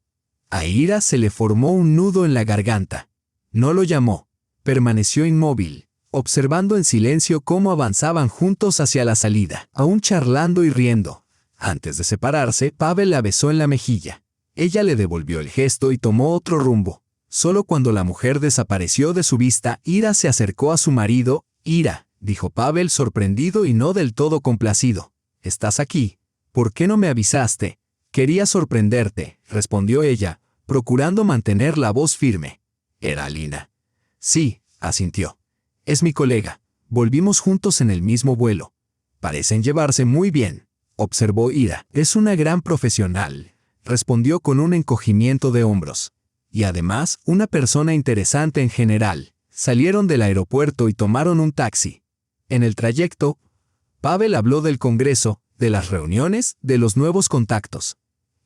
A Ira se le formó un nudo en la garganta. No lo llamó. Permaneció inmóvil, observando en silencio cómo avanzaban juntos hacia la salida, aún charlando y riendo. Antes de separarse, Pavel la besó en la mejilla. Ella le devolvió el gesto y tomó otro rumbo. Solo cuando la mujer desapareció de su vista, Ira se acercó a su marido. «Ira», dijo Pavel sorprendido y no del todo complacido. «¿Estás aquí? ¿Por qué no me avisaste?» «Quería sorprenderte», respondió ella, procurando mantener la voz firme. «¿Era Alina?» «Sí, asintió. Es mi colega. Volvimos juntos en el mismo vuelo. Parecen llevarse muy bien, observó Ira. Es una gran profesional, respondió con un encogimiento de hombros. Y además, una persona interesante en general. Salieron del aeropuerto y tomaron un taxi. En el trayecto, Pavel habló del Congreso, de las reuniones, de los nuevos contactos.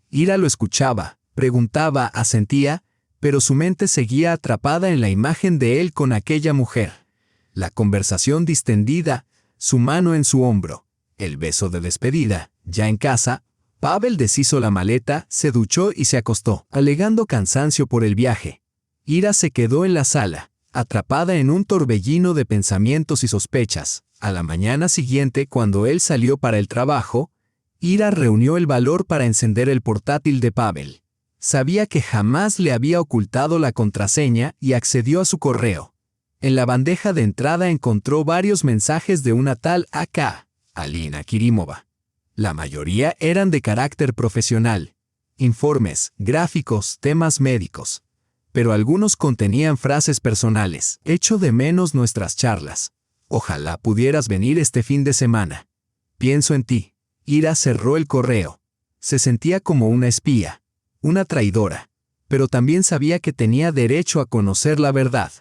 Ira lo escuchaba, preguntaba, asentía, pero su mente seguía atrapada en la imagen de él con aquella mujer. La conversación distendida, su mano en su hombro, el beso de despedida. Ya en casa, Pavel deshizo la maleta, se duchó y se acostó, alegando cansancio por el viaje. Ira se quedó en la sala, atrapada en un torbellino de pensamientos y sospechas. A la mañana siguiente, cuando él salió para el trabajo, Ira reunió el valor para encender el portátil de Pavel. Sabía que jamás le había ocultado la contraseña y accedió a su correo. En la bandeja de entrada encontró varios mensajes de una tal A.K., Alina Kirimova. La mayoría eran de carácter profesional, informes, gráficos, temas médicos. Pero algunos contenían frases personales. Echo de menos nuestras charlas. Ojalá pudieras venir este fin de semana. Pienso en ti. Ira cerró el correo. Se sentía como una espía, una traidora, pero también sabía que tenía derecho a conocer la verdad.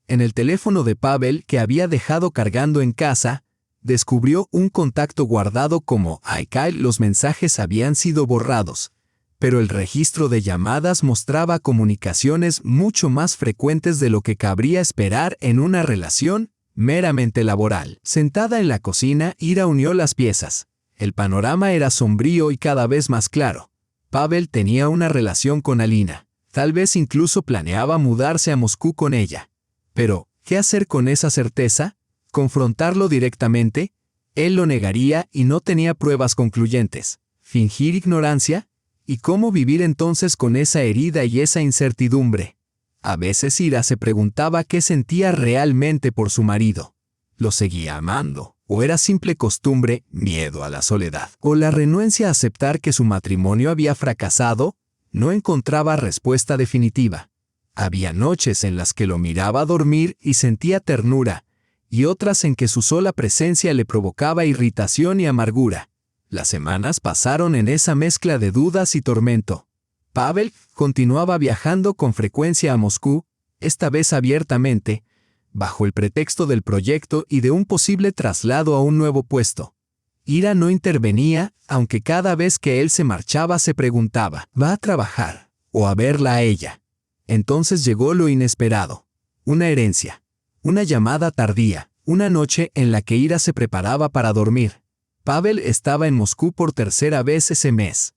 En el teléfono de Pavel, que había dejado cargando en casa, descubrió un contacto guardado como A.K. Los mensajes habían sido borrados, pero el registro de llamadas mostraba comunicaciones mucho más frecuentes de lo que cabría esperar en una relación meramente laboral. Sentada en la cocina, Ira unió las piezas. El panorama era sombrío y cada vez más claro. Pavel tenía una relación con Alina. Tal vez incluso planeaba mudarse a Moscú con ella. Pero, ¿qué hacer con esa certeza? ¿Confrontarlo directamente? Él lo negaría y no tenía pruebas concluyentes. ¿Fingir ignorancia? ¿Y cómo vivir entonces con esa herida y esa incertidumbre? A veces Ira se preguntaba qué sentía realmente por su marido. ¿Lo seguía amando? ¿O era simple costumbre, miedo a la soledad? ¿O la renuencia a aceptar que su matrimonio había fracasado? No encontraba respuesta definitiva. Había noches en las que lo miraba dormir y sentía ternura, y otras en que su sola presencia le provocaba irritación y amargura. Las semanas pasaron en esa mezcla de dudas y tormento. Pavel continuaba viajando con frecuencia a Moscú, esta vez abiertamente, bajo el pretexto del proyecto y de un posible traslado a un nuevo puesto. Ira no intervenía, aunque cada vez que él se marchaba se preguntaba, ¿va a trabajar o a verla a ella? Entonces llegó lo inesperado. Una herencia. Una llamada tardía. Una noche en la que Ira se preparaba para dormir. Pavel estaba en Moscú por tercera vez ese mes.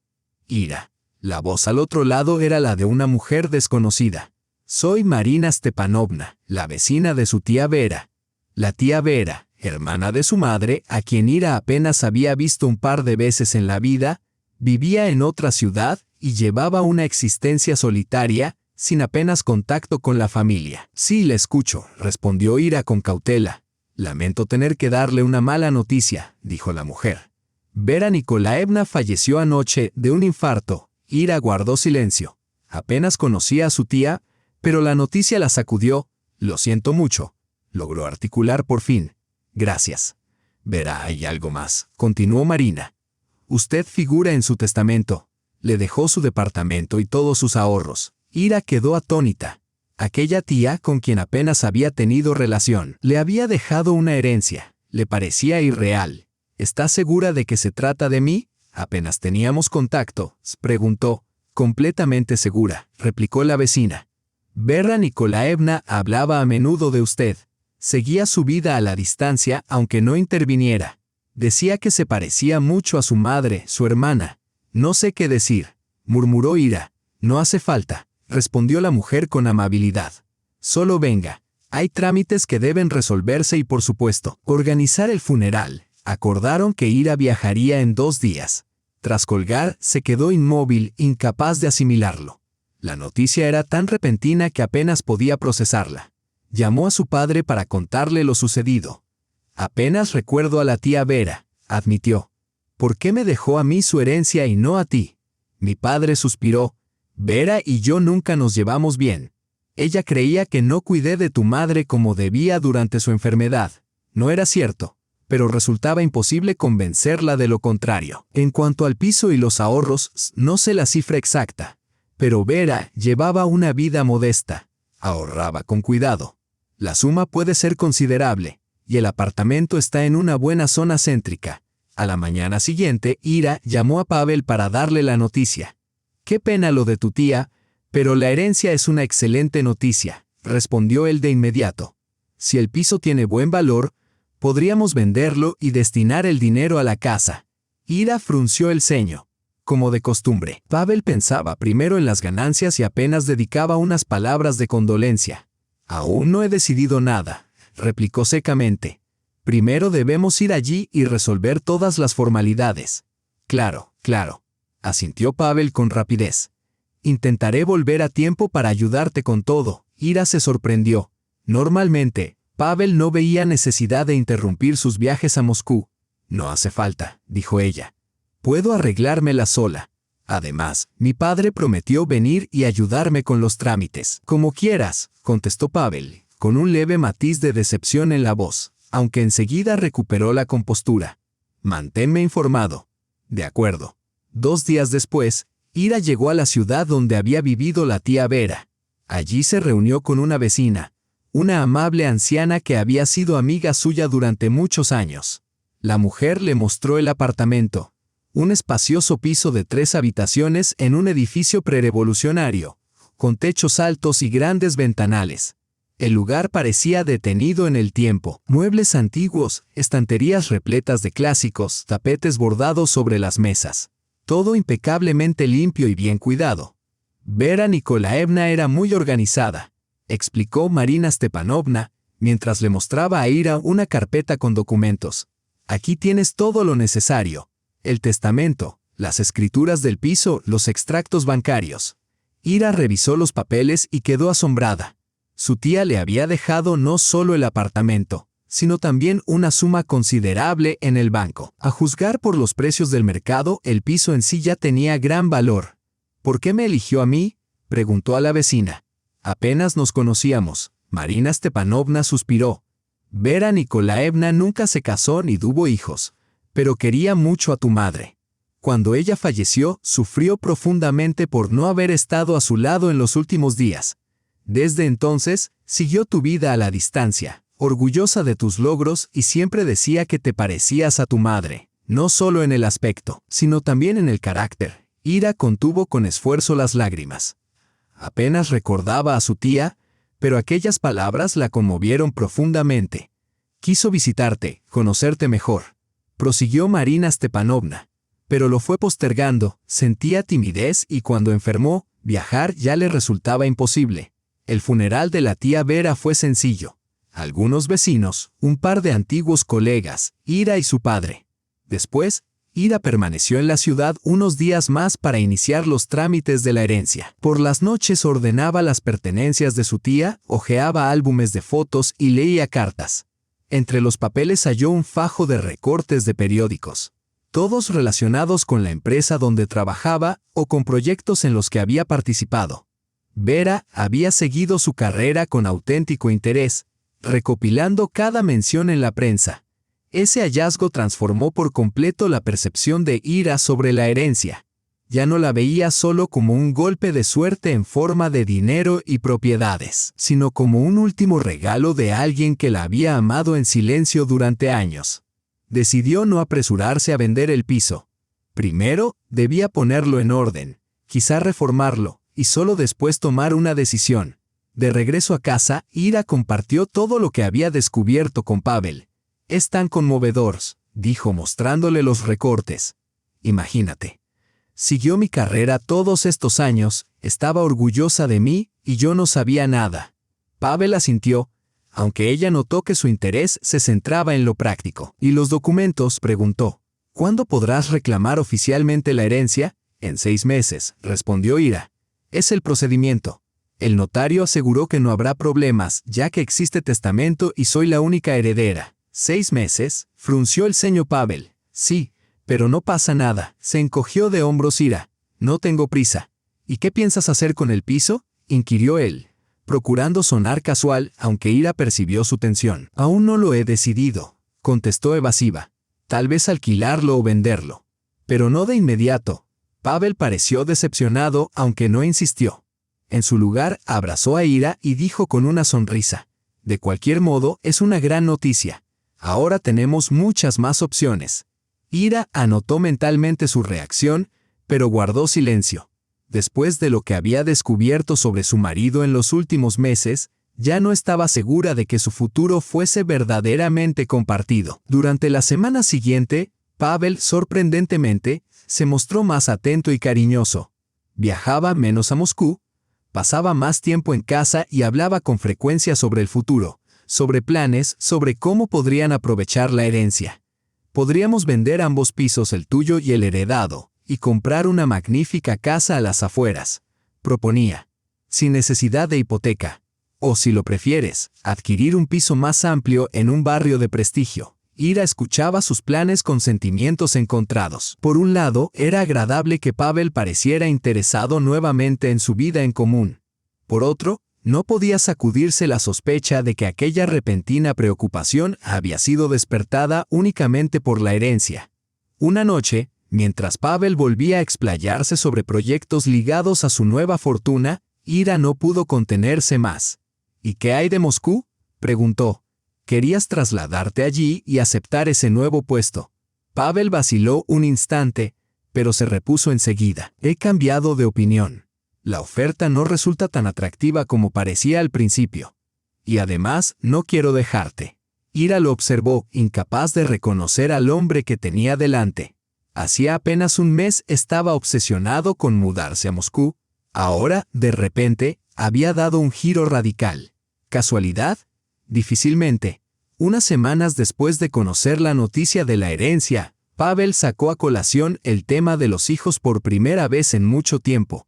Ira. La voz al otro lado era la de una mujer desconocida. Soy Marina Stepanovna, la vecina de su tía Vera. La tía Vera, hermana de su madre, a quien Ira apenas había visto un par de veces en la vida, vivía en otra ciudad y llevaba una existencia solitaria, sin apenas contacto con la familia. Sí, le escucho, respondió Ira con cautela. Lamento tener que darle una mala noticia, dijo la mujer. Vera Nikolaevna falleció anoche de un infarto. Ira guardó silencio. Apenas conocía a su tía, pero la noticia la sacudió. Lo siento mucho. Logró articular por fin. Gracias. Verá, hay algo más, continuó Marina. Usted figura en su testamento. Le dejó su departamento y todos sus ahorros. Ira quedó atónita. Aquella tía, con quien apenas había tenido relación, le había dejado una herencia. Le parecía irreal. ¿Está segura de que se trata de mí? Apenas teníamos contacto, preguntó. Completamente segura, replicó la vecina. Vera Nikolaevna hablaba a menudo de usted. Seguía su vida a la distancia, aunque no interviniera. Decía que se parecía mucho a su madre, su hermana. No sé qué decir, murmuró Ira. No hace falta, respondió la mujer con amabilidad. Solo venga. Hay trámites que deben resolverse y, por supuesto, organizar el funeral. Acordaron que Ira viajaría en 2 días. Tras colgar, se quedó inmóvil, incapaz de asimilarlo. La noticia era tan repentina que apenas podía procesarla. Llamó a su padre para contarle lo sucedido. Apenas recuerdo a la tía Vera, admitió. ¿Por qué me dejó a mí su herencia y no a ti? Mi padre suspiró. Vera y yo nunca nos llevamos bien. Ella creía que no cuidé de tu madre como debía durante su enfermedad. No era cierto, pero resultaba imposible convencerla de lo contrario. En cuanto al piso y los ahorros, no sé la cifra exacta, pero Vera llevaba una vida modesta. Ahorraba con cuidado. La suma puede ser considerable, y el apartamento está en una buena zona céntrica. A la mañana siguiente, Ira llamó a Pavel para darle la noticia. «Qué pena lo de tu tía, pero la herencia es una excelente noticia», respondió él de inmediato. «Si el piso tiene buen valor, podríamos venderlo y destinar el dinero a la casa». Ira frunció el ceño. Como de costumbre, Pavel pensaba primero en las ganancias y apenas dedicaba unas palabras de condolencia. «Aún no he decidido nada», replicó secamente. «Primero debemos ir allí y resolver todas las formalidades». «Claro, claro», asintió Pavel con rapidez. «Intentaré volver a tiempo para ayudarte con todo». Ira se sorprendió. Normalmente, Pavel no veía necesidad de interrumpir sus viajes a Moscú. «No hace falta», dijo ella. «Puedo arreglármela sola. Además, mi padre prometió venir y ayudarme con los trámites». «Como quieras», contestó Pavel, con un leve matiz de decepción en la voz, aunque enseguida recuperó la compostura. «Manténme informado». «De acuerdo». 2 días después, Ira llegó a la ciudad donde había vivido la tía Vera. Allí se reunió con una vecina, una amable anciana que había sido amiga suya durante muchos años. La mujer le mostró el apartamento, un espacioso piso de 3 habitaciones en un edificio prerevolucionario, con techos altos y grandes ventanales. El lugar parecía detenido en el tiempo. Muebles antiguos, estanterías repletas de clásicos, tapetes bordados sobre las mesas. Todo impecablemente limpio y bien cuidado. Vera Nikolaevna era muy organizada, explicó Marina Stepanovna, mientras le mostraba a Ira una carpeta con documentos. «Aquí tienes todo lo necesario. El testamento, las escrituras del piso, los extractos bancarios». Ira revisó los papeles y quedó asombrada. Su tía le había dejado no solo el apartamento, sino también una suma considerable en el banco. A juzgar por los precios del mercado, el piso en sí ya tenía gran valor. «¿Por qué me eligió a mí?», preguntó a la vecina. «Apenas nos conocíamos». Marina Stepanovna suspiró. «Vera Nikolaevna nunca se casó ni tuvo hijos, pero quería mucho a tu madre. Cuando ella falleció, sufrió profundamente por no haber estado a su lado en los últimos días. Desde entonces, siguió tu vida a la distancia, orgullosa de tus logros, y siempre decía que te parecías a tu madre, no solo en el aspecto, sino también en el carácter». Ira contuvo con esfuerzo las lágrimas. Apenas recordaba a su tía, pero aquellas palabras la conmovieron profundamente. «Quiso visitarte, conocerte mejor», prosiguió Marina Stepanovna, pero lo fue postergando. Sentía timidez y cuando enfermó, viajar ya le resultaba imposible. El funeral de la tía Vera fue sencillo. Algunos vecinos, un par de antiguos colegas, Ira y su padre. Después, Ira permaneció en la ciudad unos días más para iniciar los trámites de la herencia. Por las noches ordenaba las pertenencias de su tía, hojeaba álbumes de fotos y leía cartas. Entre los papeles halló un fajo de recortes de periódicos, todos relacionados con la empresa donde trabajaba o con proyectos en los que había participado. Vera había seguido su carrera con auténtico interés, recopilando cada mención en la prensa. Ese hallazgo transformó por completo la percepción de Ira sobre la herencia. Ya no la veía solo como un golpe de suerte en forma de dinero y propiedades, sino como un último regalo de alguien que la había amado en silencio durante años. Decidió no apresurarse a vender el piso. Primero, debía ponerlo en orden, quizá reformarlo, y solo después tomar una decisión. De regreso a casa, Ira compartió todo lo que había descubierto con Pavel. «Es tan conmovedor», dijo mostrándole los recortes. «Imagínate. Siguió mi carrera todos estos años, estaba orgullosa de mí y yo no sabía nada». Pavel asintió, aunque ella notó que su interés se centraba en lo práctico. «¿Y los documentos?», preguntó. «¿Cuándo podrás reclamar oficialmente la herencia?». «En 6 meses», respondió Ira. «Es el procedimiento. El notario aseguró que no habrá problemas, ya que existe testamento y soy la única heredera». «¿6 meses?», frunció el ceño Pavel. «Sí, pero no pasa nada», se encogió de hombros Ira. «No tengo prisa». «¿Y qué piensas hacer con el piso?», inquirió él. procurando sonar casual, aunque Ira percibió su tensión. «Aún no lo he decidido», contestó evasiva. «Tal vez alquilarlo o venderlo. Pero no de inmediato». Pavel pareció decepcionado, aunque no insistió. En su lugar, abrazó a Ira y dijo con una sonrisa: «De cualquier modo, es una gran noticia. Ahora tenemos muchas más opciones». Ira anotó mentalmente su reacción, pero guardó silencio. Después de lo que había descubierto sobre su marido en los últimos meses, ya no estaba segura de que su futuro fuese verdaderamente compartido. Durante la semana siguiente, Pavel, sorprendentemente, se mostró más atento y cariñoso. Viajaba menos a Moscú, pasaba más tiempo en casa y hablaba con frecuencia sobre el futuro, sobre planes, sobre cómo podrían aprovechar la herencia. «Podríamos vender ambos pisos, el tuyo y el heredado, y comprar una magnífica casa a las afueras», proponía, «sin necesidad de hipoteca. O, si lo prefieres, adquirir un piso más amplio en un barrio de prestigio». Ira escuchaba sus planes con sentimientos encontrados. Por un lado, era agradable que Pavel pareciera interesado nuevamente en su vida en común. Por otro, no podía sacudirse la sospecha de que aquella repentina preocupación había sido despertada únicamente por la herencia. Una noche, mientras Pavel volvía a explayarse sobre proyectos ligados a su nueva fortuna, Ira no pudo contenerse más. «¿Y qué hay de Moscú?», preguntó. «¿Querías trasladarte allí y aceptar ese nuevo puesto?». Pavel vaciló un instante, pero se repuso enseguida. «He cambiado de opinión. La oferta no resulta tan atractiva como parecía al principio. Y además, no quiero dejarte». Ira lo observó, incapaz de reconocer al hombre que tenía delante. Hacía apenas un mes estaba obsesionado con mudarse a Moscú. Ahora, de repente, había dado un giro radical. ¿Casualidad? Difícilmente. Unas semanas después de conocer la noticia de la herencia, Pavel sacó a colación el tema de los hijos por primera vez en mucho tiempo.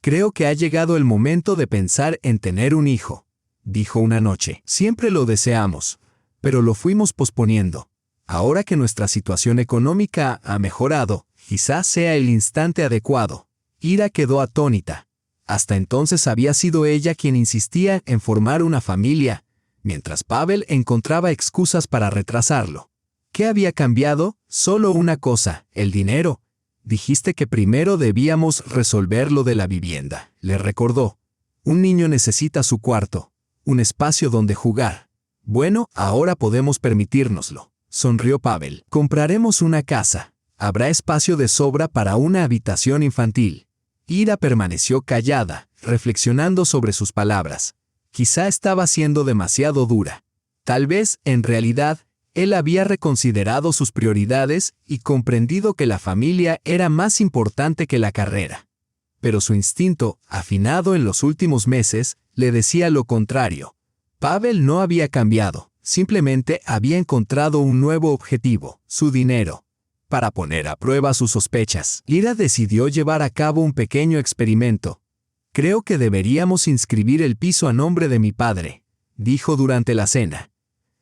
«Creo que ha llegado el momento de pensar en tener un hijo», dijo una noche. «Siempre lo deseamos, pero lo fuimos posponiendo. Ahora que nuestra situación económica ha mejorado, quizás sea el instante adecuado». Ira quedó atónita. Hasta entonces había sido ella quien insistía en formar una familia, mientras Pavel encontraba excusas para retrasarlo. ¿Qué había cambiado? Solo una cosa: el dinero. «Dijiste que primero debíamos resolver lo de la vivienda», le recordó. «Un niño necesita su cuarto, un espacio donde jugar». «Bueno, ahora podemos permitírnoslo», sonrió Pavel. «Compraremos una casa. Habrá espacio de sobra para una habitación infantil». Ira permaneció callada, reflexionando sobre sus palabras. Quizá estaba siendo demasiado dura. Tal vez, en realidad, él había reconsiderado sus prioridades y comprendido que la familia era más importante que la carrera. Pero su instinto, afinado en los últimos meses, le decía lo contrario. Pavel no había cambiado, simplemente había encontrado un nuevo objetivo: su dinero. Para poner a prueba sus sospechas, Ira decidió llevar a cabo un pequeño experimento. «Creo que deberíamos inscribir el piso a nombre de mi padre», dijo durante la cena.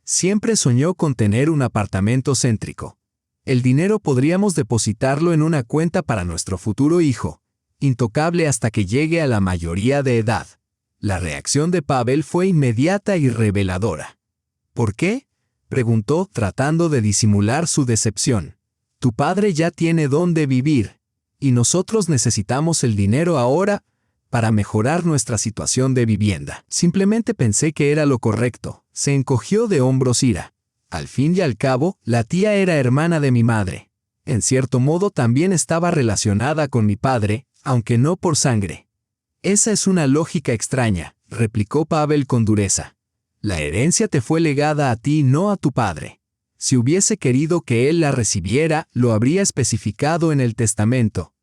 «Siempre soñó con tener un apartamento céntrico. El dinero podríamos depositarlo en una cuenta para nuestro futuro hijo, intocable hasta que llegue a la mayoría de edad». La reacción de Pavel fue inmediata y reveladora. «¿Por qué?», preguntó, tratando de disimular su decepción. «Tu padre ya tiene dónde vivir, y nosotros necesitamos el dinero ahora para mejorar nuestra situación de vivienda». «Simplemente pensé que era lo correcto», se encogió de hombros Ira. «Al fin y al cabo, la tía era hermana de mi madre. En cierto modo también estaba relacionada con mi padre, aunque no por sangre». «Esa es una lógica extraña», replicó Pavel con dureza. «La herencia te fue legada a ti, no a tu padre. Si hubiese querido que él la recibiera, lo habría especificado en el testamento».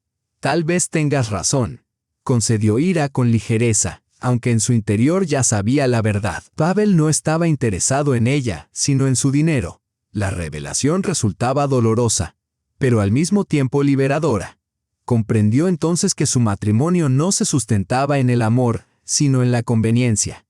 «Tal vez tengas razón», concedió Ira con ligereza, aunque en su interior ya sabía la verdad. Pavel no estaba interesado en ella, sino en su dinero. La revelación resultaba dolorosa, pero al mismo tiempo liberadora. Comprendió entonces que su matrimonio no se sustentaba en el amor, sino en la conveniencia.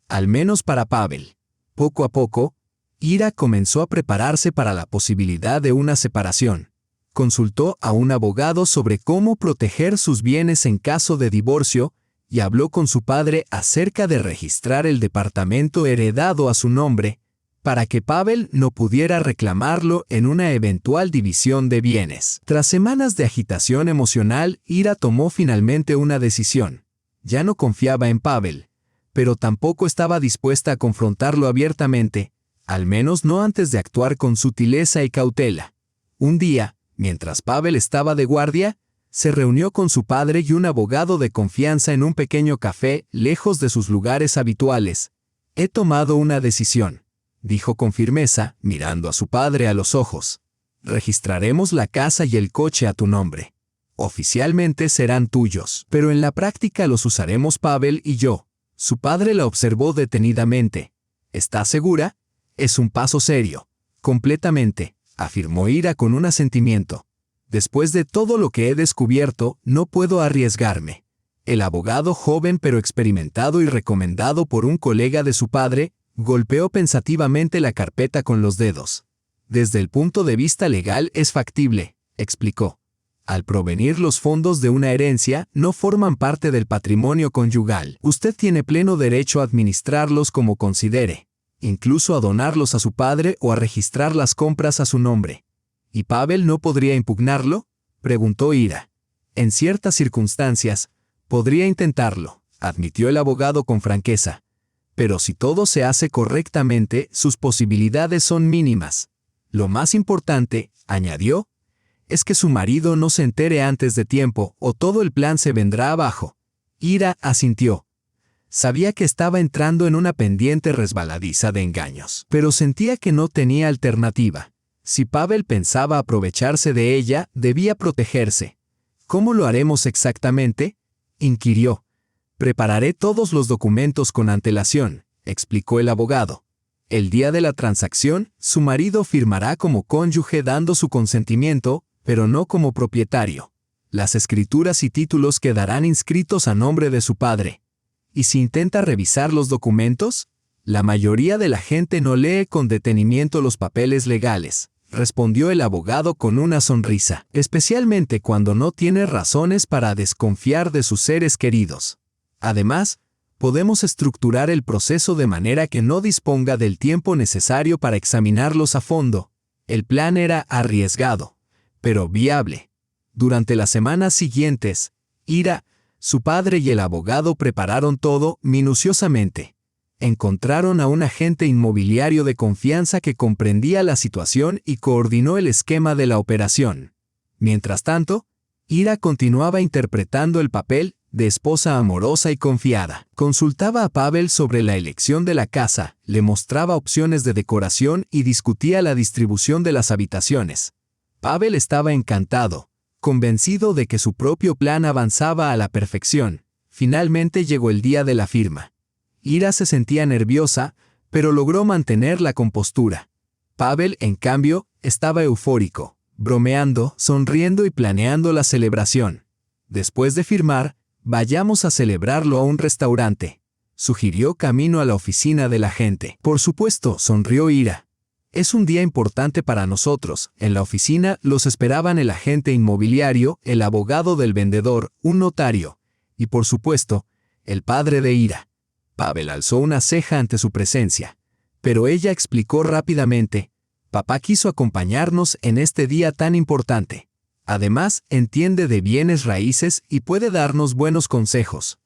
Al menos para Pavel. Poco a poco, Ira comenzó a prepararse para la posibilidad de una separación. Consultó a un abogado sobre cómo proteger sus bienes en caso de divorcio y habló con su padre acerca de registrar el departamento heredado a su nombre, para que Pavel no pudiera reclamarlo en una eventual división de bienes. Tras semanas de agitación emocional, Ira tomó finalmente una decisión. Ya no confiaba en Pavel, pero tampoco estaba dispuesta a confrontarlo abiertamente, al menos no antes de actuar con sutileza y cautela. Un día, mientras Pavel estaba de guardia, se reunió con su padre y un abogado de confianza en un pequeño café lejos de sus lugares habituales. «He tomado una decisión», dijo con firmeza, mirando a su padre a los ojos. «Registraremos la casa y el coche a tu nombre. Oficialmente serán tuyos, pero en la práctica los usaremos Pavel y yo». Su padre la observó detenidamente. «¿Estás segura? Es un paso serio». «Completamente», afirmó Ira con un asentimiento. «Después de todo lo que he descubierto, no puedo arriesgarme». El abogado, joven pero experimentado y recomendado por un colega de su padre, golpeó pensativamente la carpeta con los dedos. «Desde el punto de vista legal es factible», explicó. «Al provenir los fondos de una herencia, no forman parte del patrimonio conyugal. Usted tiene pleno derecho a administrarlos como considere, incluso a donarlos a su padre o a registrar las compras a su nombre». «¿Y Pavel no podría impugnarlo?», preguntó Ira. «En ciertas circunstancias, podría intentarlo», admitió el abogado con franqueza. «Pero si todo se hace correctamente, sus posibilidades son mínimas. Lo más importante», añadió, «es que su marido no se entere antes de tiempo o todo el plan se vendrá abajo». Ira asintió. Sabía que estaba entrando en una pendiente resbaladiza de engaños, pero sentía que no tenía alternativa. Si Pavel pensaba aprovecharse de ella, debía protegerse. «¿Cómo lo haremos exactamente?», inquirió. «Prepararé todos los documentos con antelación», explicó el abogado. «El día de la transacción, su marido firmará como cónyuge dando su consentimiento, pero no como propietario. Las escrituras y títulos quedarán inscritos a nombre de su padre. ¿Y si intenta revisar los documentos? La mayoría de la gente no lee con detenimiento los papeles legales», respondió el abogado con una sonrisa, «especialmente cuando no tiene razones para desconfiar de sus seres queridos. Además, podemos estructurar el proceso de manera que no disponga del tiempo necesario para examinarlos a fondo». El plan era arriesgado, pero viable. Durante las semanas siguientes, Ira, su padre y el abogado prepararon todo minuciosamente. Encontraron a un agente inmobiliario de confianza que comprendía la situación y coordinó el esquema de la operación. Mientras tanto, Ira continuaba interpretando el papel de esposa amorosa y confiada. Consultaba a Pavel sobre la elección de la casa, le mostraba opciones de decoración y discutía la distribución de las habitaciones. Pavel estaba encantado, convencido de que su propio plan avanzaba a la perfección. Finalmente llegó el día de la firma. Ira se sentía nerviosa, pero logró mantener la compostura. Pavel, en cambio, estaba eufórico, bromeando, sonriendo y planeando la celebración. «Después de firmar, vayamos a celebrarlo a un restaurante», sugirió camino a la oficina del agente. «Por supuesto», sonrió Ira. «Es un día importante para nosotros». En la oficina los esperaban el agente inmobiliario, el abogado del vendedor, un notario y, por supuesto, el padre de Ira. Pavel alzó una ceja ante su presencia, pero ella explicó rápidamente: «Papá quiso acompañarnos en este día tan importante. Además, entiende de bienes raíces y puede darnos buenos consejos».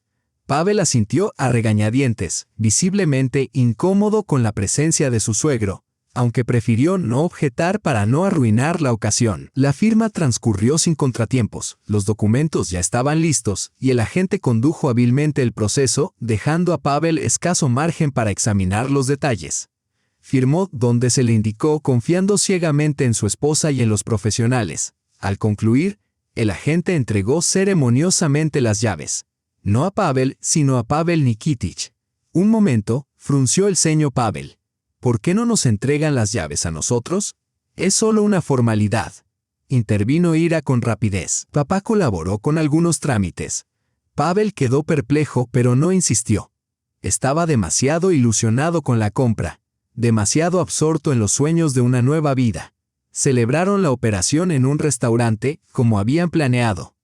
Pavel asintió a regañadientes, visiblemente incómodo con la presencia de su suegro, aunque prefirió no objetar para no arruinar la ocasión. La firma transcurrió sin contratiempos, los documentos ya estaban listos y el agente condujo hábilmente el proceso, dejando a Pavel escaso margen para examinar los detalles. Firmó donde se le indicó, confiando ciegamente en su esposa y en los profesionales. Al concluir, el agente entregó ceremoniosamente las llaves. No a Pavel, sino a Pavel Nikitich. Un momento, frunció el ceño Pavel. «¿Por qué no nos entregan las llaves a nosotros? Es solo una formalidad», intervino Ira con rapidez. «Papá colaboró con algunos trámites». Pavel quedó perplejo, pero no insistió. Estaba demasiado ilusionado con la compra, demasiado absorto en los sueños de una nueva vida. Celebraron la operación en un restaurante, como habían planeado.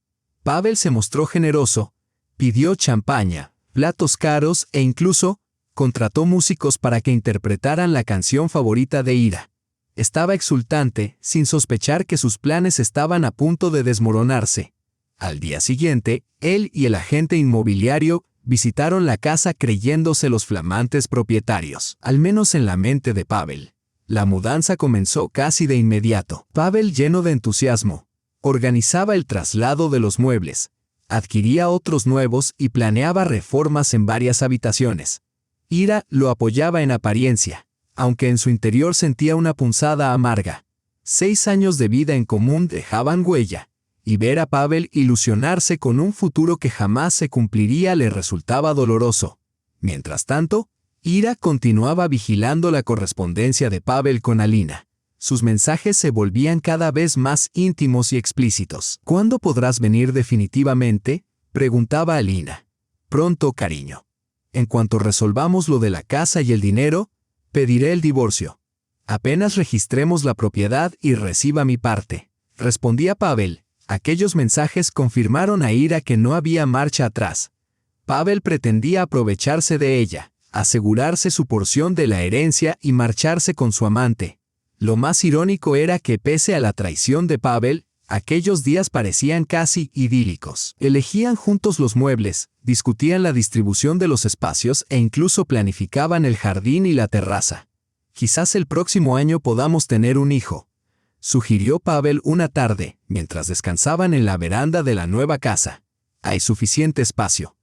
Pavel se mostró generoso, Pidió champaña, platos caros e incluso contrató músicos para que interpretaran la canción favorita de Ira. Estaba exultante, sin sospechar que sus planes estaban a punto de desmoronarse. Al día siguiente, él y el agente inmobiliario visitaron la casa creyéndose los flamantes propietarios, al menos en la mente de Pavel. La mudanza comenzó casi de inmediato. Pavel, lleno de entusiasmo, organizaba el traslado de los muebles, adquiría otros nuevos y planeaba reformas en varias habitaciones. Ira lo apoyaba en apariencia, aunque en su interior sentía una punzada amarga. 6 años de vida en común dejaban huella, y ver a Pavel ilusionarse con un futuro que jamás se cumpliría le resultaba doloroso. Mientras tanto, Ira continuaba vigilando la correspondencia de Pavel con Alina. Sus mensajes se volvían cada vez más íntimos y explícitos. ¿Cuándo podrás venir definitivamente?, preguntaba Alina. Pronto, cariño. En cuanto resolvamos lo de la casa y el dinero, pediré el divorcio. Apenas registremos la propiedad y reciba mi parte, respondía Pavel. Aquellos mensajes confirmaron a Ira que no había marcha atrás. Pavel pretendía aprovecharse de ella, asegurarse su porción de la herencia y marcharse con su amante. Lo más irónico era que pese a la traición de Pavel, aquellos días parecían casi idílicos. Elegían juntos los muebles, discutían la distribución de los espacios e incluso planificaban el jardín y la terraza. Quizás el próximo año podamos tener un hijo, sugirió Pavel una tarde, mientras descansaban en la veranda de la nueva casa. Hay suficiente espacio.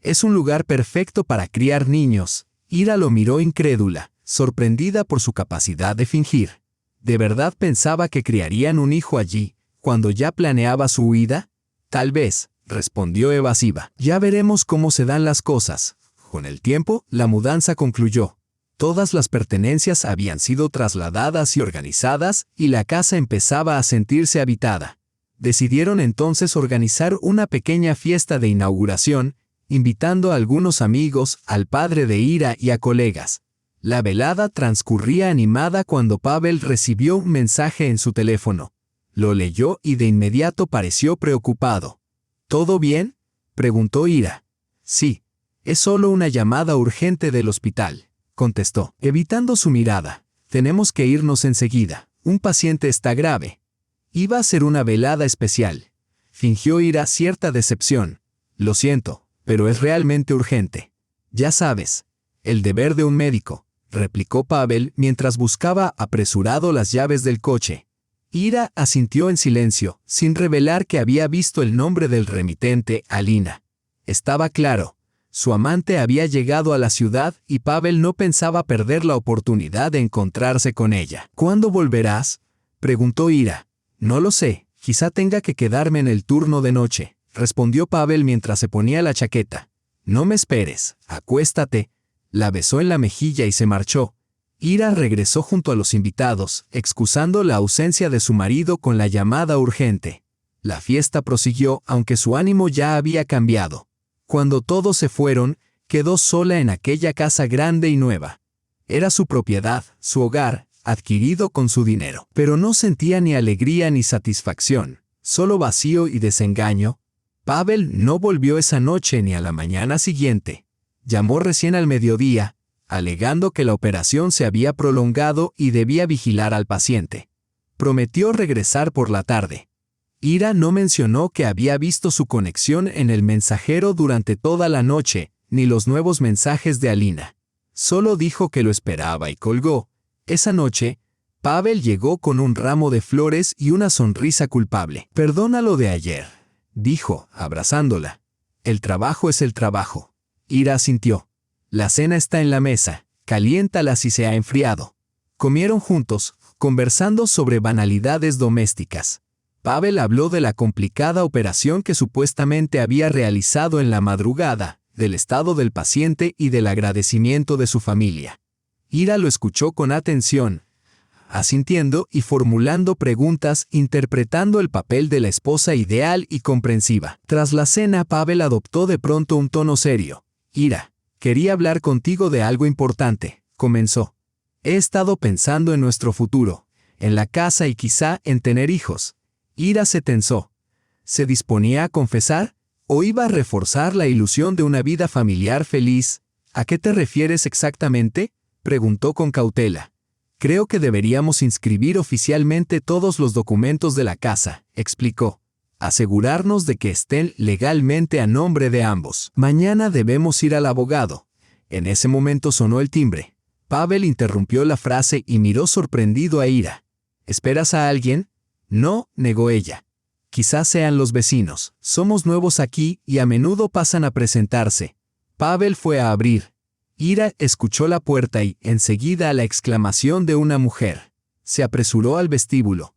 Es un lugar perfecto para criar niños. Ira lo miró incrédula, sorprendida por su capacidad de fingir. ¿De verdad pensaba que criarían un hijo allí, cuando ya planeaba su huida? Tal vez, respondió evasiva. Ya veremos cómo se dan las cosas. Con el tiempo, la mudanza concluyó. Todas las pertenencias habían sido trasladadas y organizadas, y la casa empezaba a sentirse habitada. Decidieron entonces organizar una pequeña fiesta de inauguración, invitando a algunos amigos, al padre de Ira y a colegas. La velada transcurría animada cuando Pavel recibió un mensaje en su teléfono. Lo leyó y de inmediato pareció preocupado. ¿Todo bien?, preguntó Ira. Sí, es solo una llamada urgente del hospital, contestó, evitando su mirada. Tenemos que irnos enseguida. Un paciente está grave. Iba a ser una velada especial. Fingió Ira cierta decepción. Lo siento, pero es realmente urgente. Ya sabes, el deber de un médico, replicó Pavel mientras buscaba apresurado las llaves del coche. Ira asintió en silencio, sin revelar que había visto el nombre del remitente, Alina. Estaba claro. Su amante había llegado a la ciudad y Pavel no pensaba perder la oportunidad de encontrarse con ella. ¿Cuándo volverás?, preguntó Ira. No lo sé, quizá tenga que quedarme en el turno de noche, respondió Pavel mientras se ponía la chaqueta. No me esperes, acuéstate. La besó en la mejilla y se marchó. Ira regresó junto a los invitados, excusando la ausencia de su marido con la llamada urgente. La fiesta prosiguió, aunque su ánimo ya había cambiado. Cuando todos se fueron, quedó sola en aquella casa grande y nueva. Era su propiedad, su hogar, adquirido con su dinero. Pero no sentía ni alegría ni satisfacción, solo vacío y desengaño. Pavel no volvió esa noche ni a la mañana siguiente. Llamó recién al mediodía, alegando que la operación se había prolongado y debía vigilar al paciente. Prometió regresar por la tarde. Ira no mencionó que había visto su conexión en el mensajero durante toda la noche, ni los nuevos mensajes de Alina. Solo dijo que lo esperaba y colgó. Esa noche, Pavel llegó con un ramo de flores y una sonrisa culpable. «Perdona lo de ayer», dijo, abrazándola. «El trabajo es el trabajo». Ira asintió. «La cena está en la mesa, caliéntala si se ha enfriado». Comieron juntos, conversando sobre banalidades domésticas. Pavel habló de la complicada operación que supuestamente había realizado en la madrugada, del estado del paciente y del agradecimiento de su familia. Ira lo escuchó con atención, asintiendo y formulando preguntas, interpretando el papel de la esposa ideal y comprensiva. Tras la cena, Pavel adoptó de pronto un tono serio. «Ira, quería hablar contigo de algo importante», comenzó. «He estado pensando en nuestro futuro, en la casa y quizá en tener hijos». Ira se tensó. ¿Se disponía a confesar? ¿O iba a reforzar la ilusión de una vida familiar feliz? ¿A qué te refieres exactamente?, preguntó con cautela. Creo que deberíamos inscribir oficialmente todos los documentos de la casa, explicó. Asegurarnos de que estén legalmente a nombre de ambos. Mañana debemos ir al abogado. En ese momento sonó el timbre. Pavel interrumpió la frase y miró sorprendido a Ira. ¿Esperas a alguien? No, negó ella. Quizás sean los vecinos. Somos nuevos aquí y a menudo pasan a presentarse. Pavel fue a abrir. Ira escuchó la puerta y, enseguida, la exclamación de una mujer. Se apresuró al vestíbulo.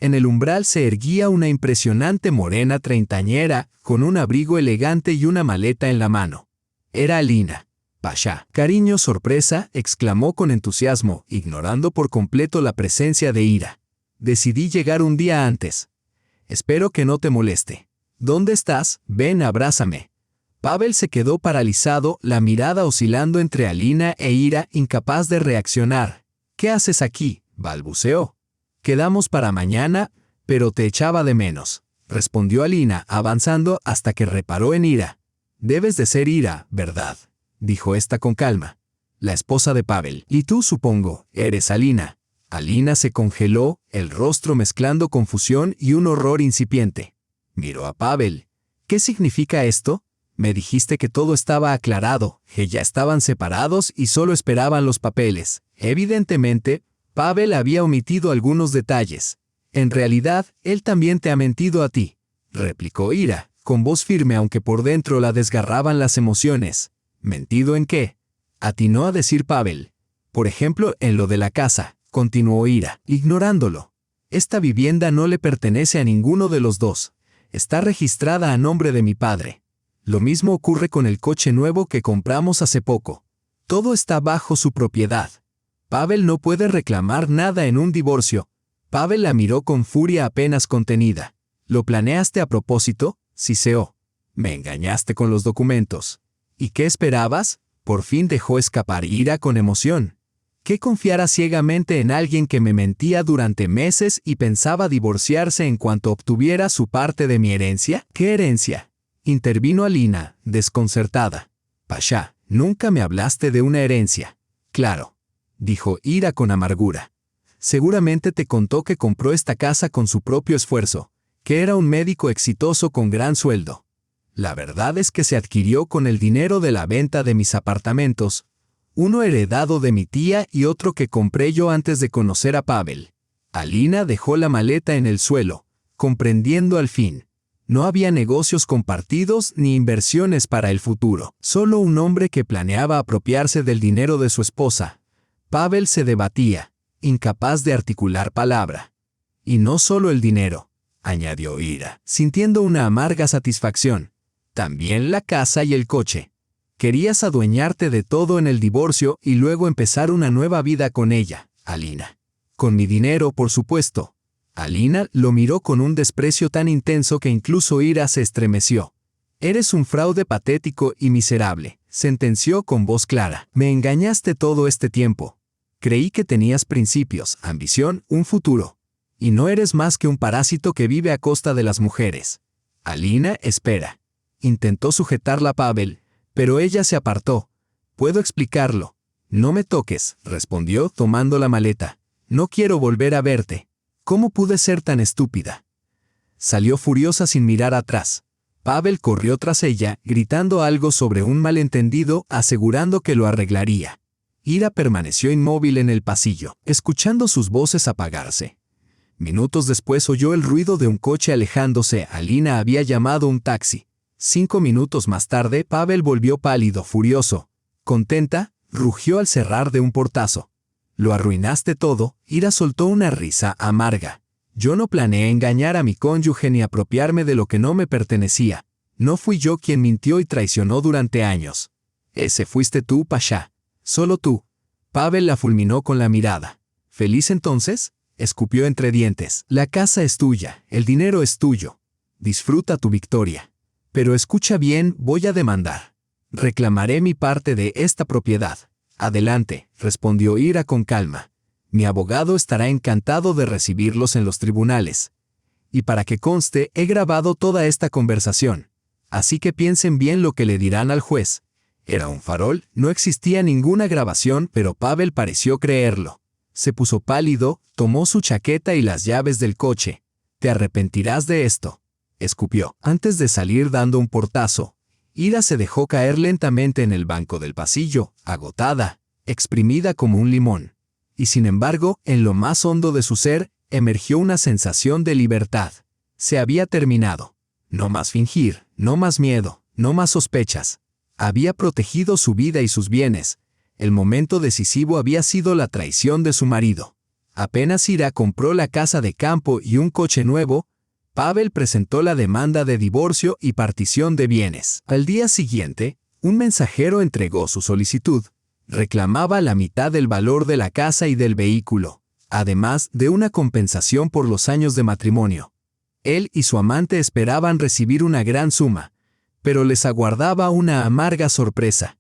En el umbral se erguía una impresionante morena treintañera, con un abrigo elegante y una maleta en la mano. Era Alina. Pasha. Cariño, sorpresa, exclamó con entusiasmo, ignorando por completo la presencia de Ira. Decidí llegar un día antes. Espero que no te moleste. ¿Dónde estás? Ven, abrázame. Pavel se quedó paralizado, la mirada oscilando entre Alina e Ira, incapaz de reaccionar. ¿Qué haces aquí?, balbuceó. Quedamos para mañana, pero te echaba de menos, respondió Alina, avanzando hasta que reparó en Ira. Debes de ser Ira, ¿verdad?, dijo esta con calma. La esposa de Pavel. Y tú, supongo, eres Alina. Alina se congeló, el rostro mezclando confusión y un horror incipiente. Miró a Pavel. ¿Qué significa esto? Me dijiste que todo estaba aclarado, que ya estaban separados y solo esperaban los papeles. Evidentemente, Pavel había omitido algunos detalles. En realidad, él también te ha mentido a ti, replicó Ira, con voz firme aunque por dentro la desgarraban las emociones. ¿Mentido en qué?, atinó a decir Pavel. Por ejemplo, en lo de la casa, continuó Ira, ignorándolo. Esta vivienda no le pertenece a ninguno de los dos. Está registrada a nombre de mi padre. Lo mismo ocurre con el coche nuevo que compramos hace poco. Todo está bajo su propiedad. Pavel no puede reclamar nada en un divorcio. Pavel la miró con furia apenas contenida. ¿Lo planeaste a propósito?, siseó. Me engañaste con los documentos. ¿Y qué esperabas? Por fin dejó escapar Ira con emoción. ¿Que confiara ciegamente en alguien que me mentía durante meses y pensaba divorciarse en cuanto obtuviera su parte de mi herencia? ¿Qué herencia?, intervino Alina, desconcertada. Pasha, nunca me hablaste de una herencia. Claro, dijo Ira con amargura. Seguramente te contó que compró esta casa con su propio esfuerzo, que era un médico exitoso con gran sueldo. La verdad es que se adquirió con el dinero de la venta de mis apartamentos, uno heredado de mi tía y otro que compré yo antes de conocer a Pavel. Alina dejó la maleta en el suelo, comprendiendo al fin. No había negocios compartidos ni inversiones para el futuro. Solo un hombre que planeaba apropiarse del dinero de su esposa. Pavel se debatía, incapaz de articular palabra. Y no solo el dinero, añadió Ira, sintiendo una amarga satisfacción. También la casa y el coche. Querías adueñarte de todo en el divorcio y luego empezar una nueva vida con ella, Alina. Con mi dinero, por supuesto. Alina lo miró con un desprecio tan intenso que incluso Ira se estremeció. Eres un fraude patético y miserable, sentenció con voz clara. Me engañaste todo este tiempo. Creí que tenías principios, ambición, un futuro. Y no eres más que un parásito que vive a costa de las mujeres. Alina, espera. Intentó sujetarla a Pavel, pero ella se apartó. Puedo explicarlo. No me toques, respondió tomando la maleta. No quiero volver a verte. ¿Cómo pude ser tan estúpida? Salió furiosa sin mirar atrás. Pavel corrió tras ella, gritando algo sobre un malentendido, asegurando que lo arreglaría. Ira permaneció inmóvil en el pasillo, escuchando sus voces apagarse. Minutos después oyó el ruido de un coche alejándose. Alina había llamado un taxi. 5 minutos más tarde, Pavel volvió pálido, furioso. Contenta, rugió al cerrar de un portazo. Lo arruinaste todo. Ira soltó una risa amarga. Yo no planeé engañar a mi cónyuge ni apropiarme de lo que no me pertenecía. No fui yo quien mintió y traicionó durante años. Ese fuiste tú, Pasha. Solo tú. Pavel la fulminó con la mirada. ¿Feliz entonces?, escupió entre dientes. La casa es tuya, el dinero es tuyo. Disfruta tu victoria. Pero escucha bien, voy a demandar. Reclamaré mi parte de esta propiedad. Adelante, respondió Ira con calma. Mi abogado estará encantado de recibirlos en los tribunales. Y para que conste, he grabado toda esta conversación. Así que piensen bien lo que le dirán al juez. Era un farol, no existía ninguna grabación, pero Pavel pareció creerlo. Se puso pálido, tomó su chaqueta y las llaves del coche. «Te arrepentirás de esto», escupió. Antes de salir dando un portazo, Ira se dejó caer lentamente en el banco del pasillo, agotada, exprimida como un limón. Y sin embargo, en lo más hondo de su ser, emergió una sensación de libertad. Se había terminado. No más fingir, no más miedo, no más sospechas. Había protegido su vida y sus bienes. El momento decisivo había sido la traición de su marido. Apenas Ira compró la casa de campo y un coche nuevo, Pavel presentó la demanda de divorcio y partición de bienes. Al día siguiente, un mensajero entregó su solicitud. Reclamaba la mitad del valor de la casa y del vehículo, además de una compensación por los años de matrimonio. Él y su amante esperaban recibir una gran suma, pero les aguardaba una amarga sorpresa.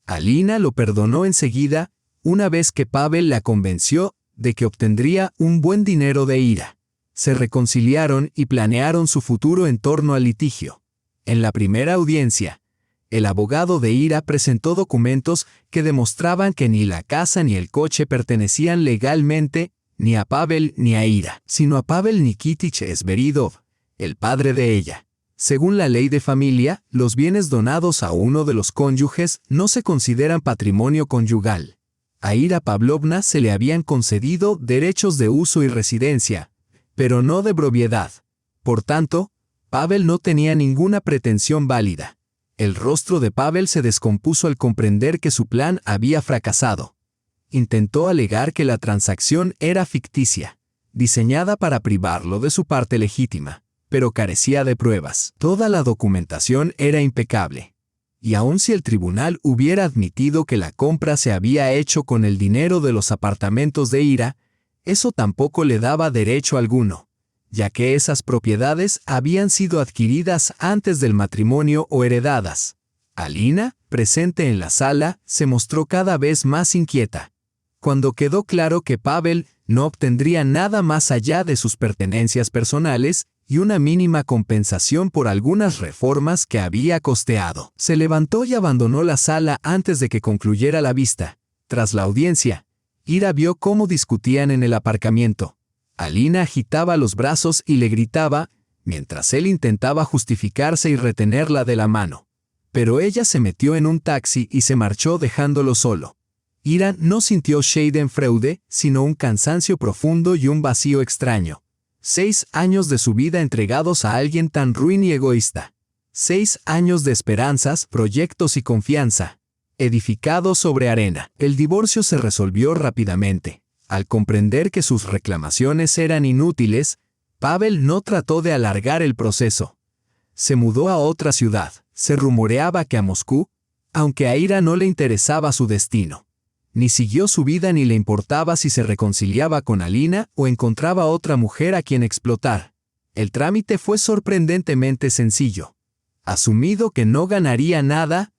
Alina lo perdonó enseguida, una vez que Pavel la convenció de que obtendría un buen dinero de Ira. Se reconciliaron y planearon su futuro en torno al litigio. En la primera audiencia, el abogado de Ira presentó documentos que demostraban que ni la casa ni el coche pertenecían legalmente ni a Pavel ni a Ira, sino a Pavel Nikitich Esberidov, el padre de ella. Según la ley de familia, los bienes donados a uno de los cónyuges no se consideran patrimonio conyugal. A Ira Pavlovna se le habían concedido derechos de uso y residencia, pero no de propiedad. Por tanto, Pavel no tenía ninguna pretensión válida. El rostro de Pavel se descompuso al comprender que su plan había fracasado. Intentó alegar que la transacción era ficticia, diseñada para privarlo de su parte legítima, pero carecía de pruebas. Toda la documentación era impecable. Y aun si el tribunal hubiera admitido que la compra se había hecho con el dinero de los apartamentos de Ira, eso tampoco le daba derecho alguno, ya que esas propiedades habían sido adquiridas antes del matrimonio o heredadas. Alina, presente en la sala, se mostró cada vez más inquieta. Cuando quedó claro que Pavel no obtendría nada más allá de sus pertenencias personales y una mínima compensación por algunas reformas que había costeado, se levantó y abandonó la sala antes de que concluyera la vista. Tras la audiencia, Ira vio cómo discutían en el aparcamiento. Alina agitaba los brazos y le gritaba, mientras él intentaba justificarse y retenerla de la mano. Pero ella se metió en un taxi y se marchó dejándolo solo. Ira no sintió Schadenfreude, sino un cansancio profundo y un vacío extraño. 6 años de su vida entregados a alguien tan ruin y egoísta. 6 años de esperanzas, proyectos y confianza, edificados sobre arena. El divorcio se resolvió rápidamente. Al comprender que sus reclamaciones eran inútiles, Pavel no trató de alargar el proceso. Se mudó a otra ciudad. Se rumoreaba que a Moscú, aunque a Ira no le interesaba su destino. Ni siguió su vida ni le importaba si se reconciliaba con Alina o encontraba otra mujer a quien explotar. El trámite fue sorprendentemente sencillo. Asumido que no ganaría nada,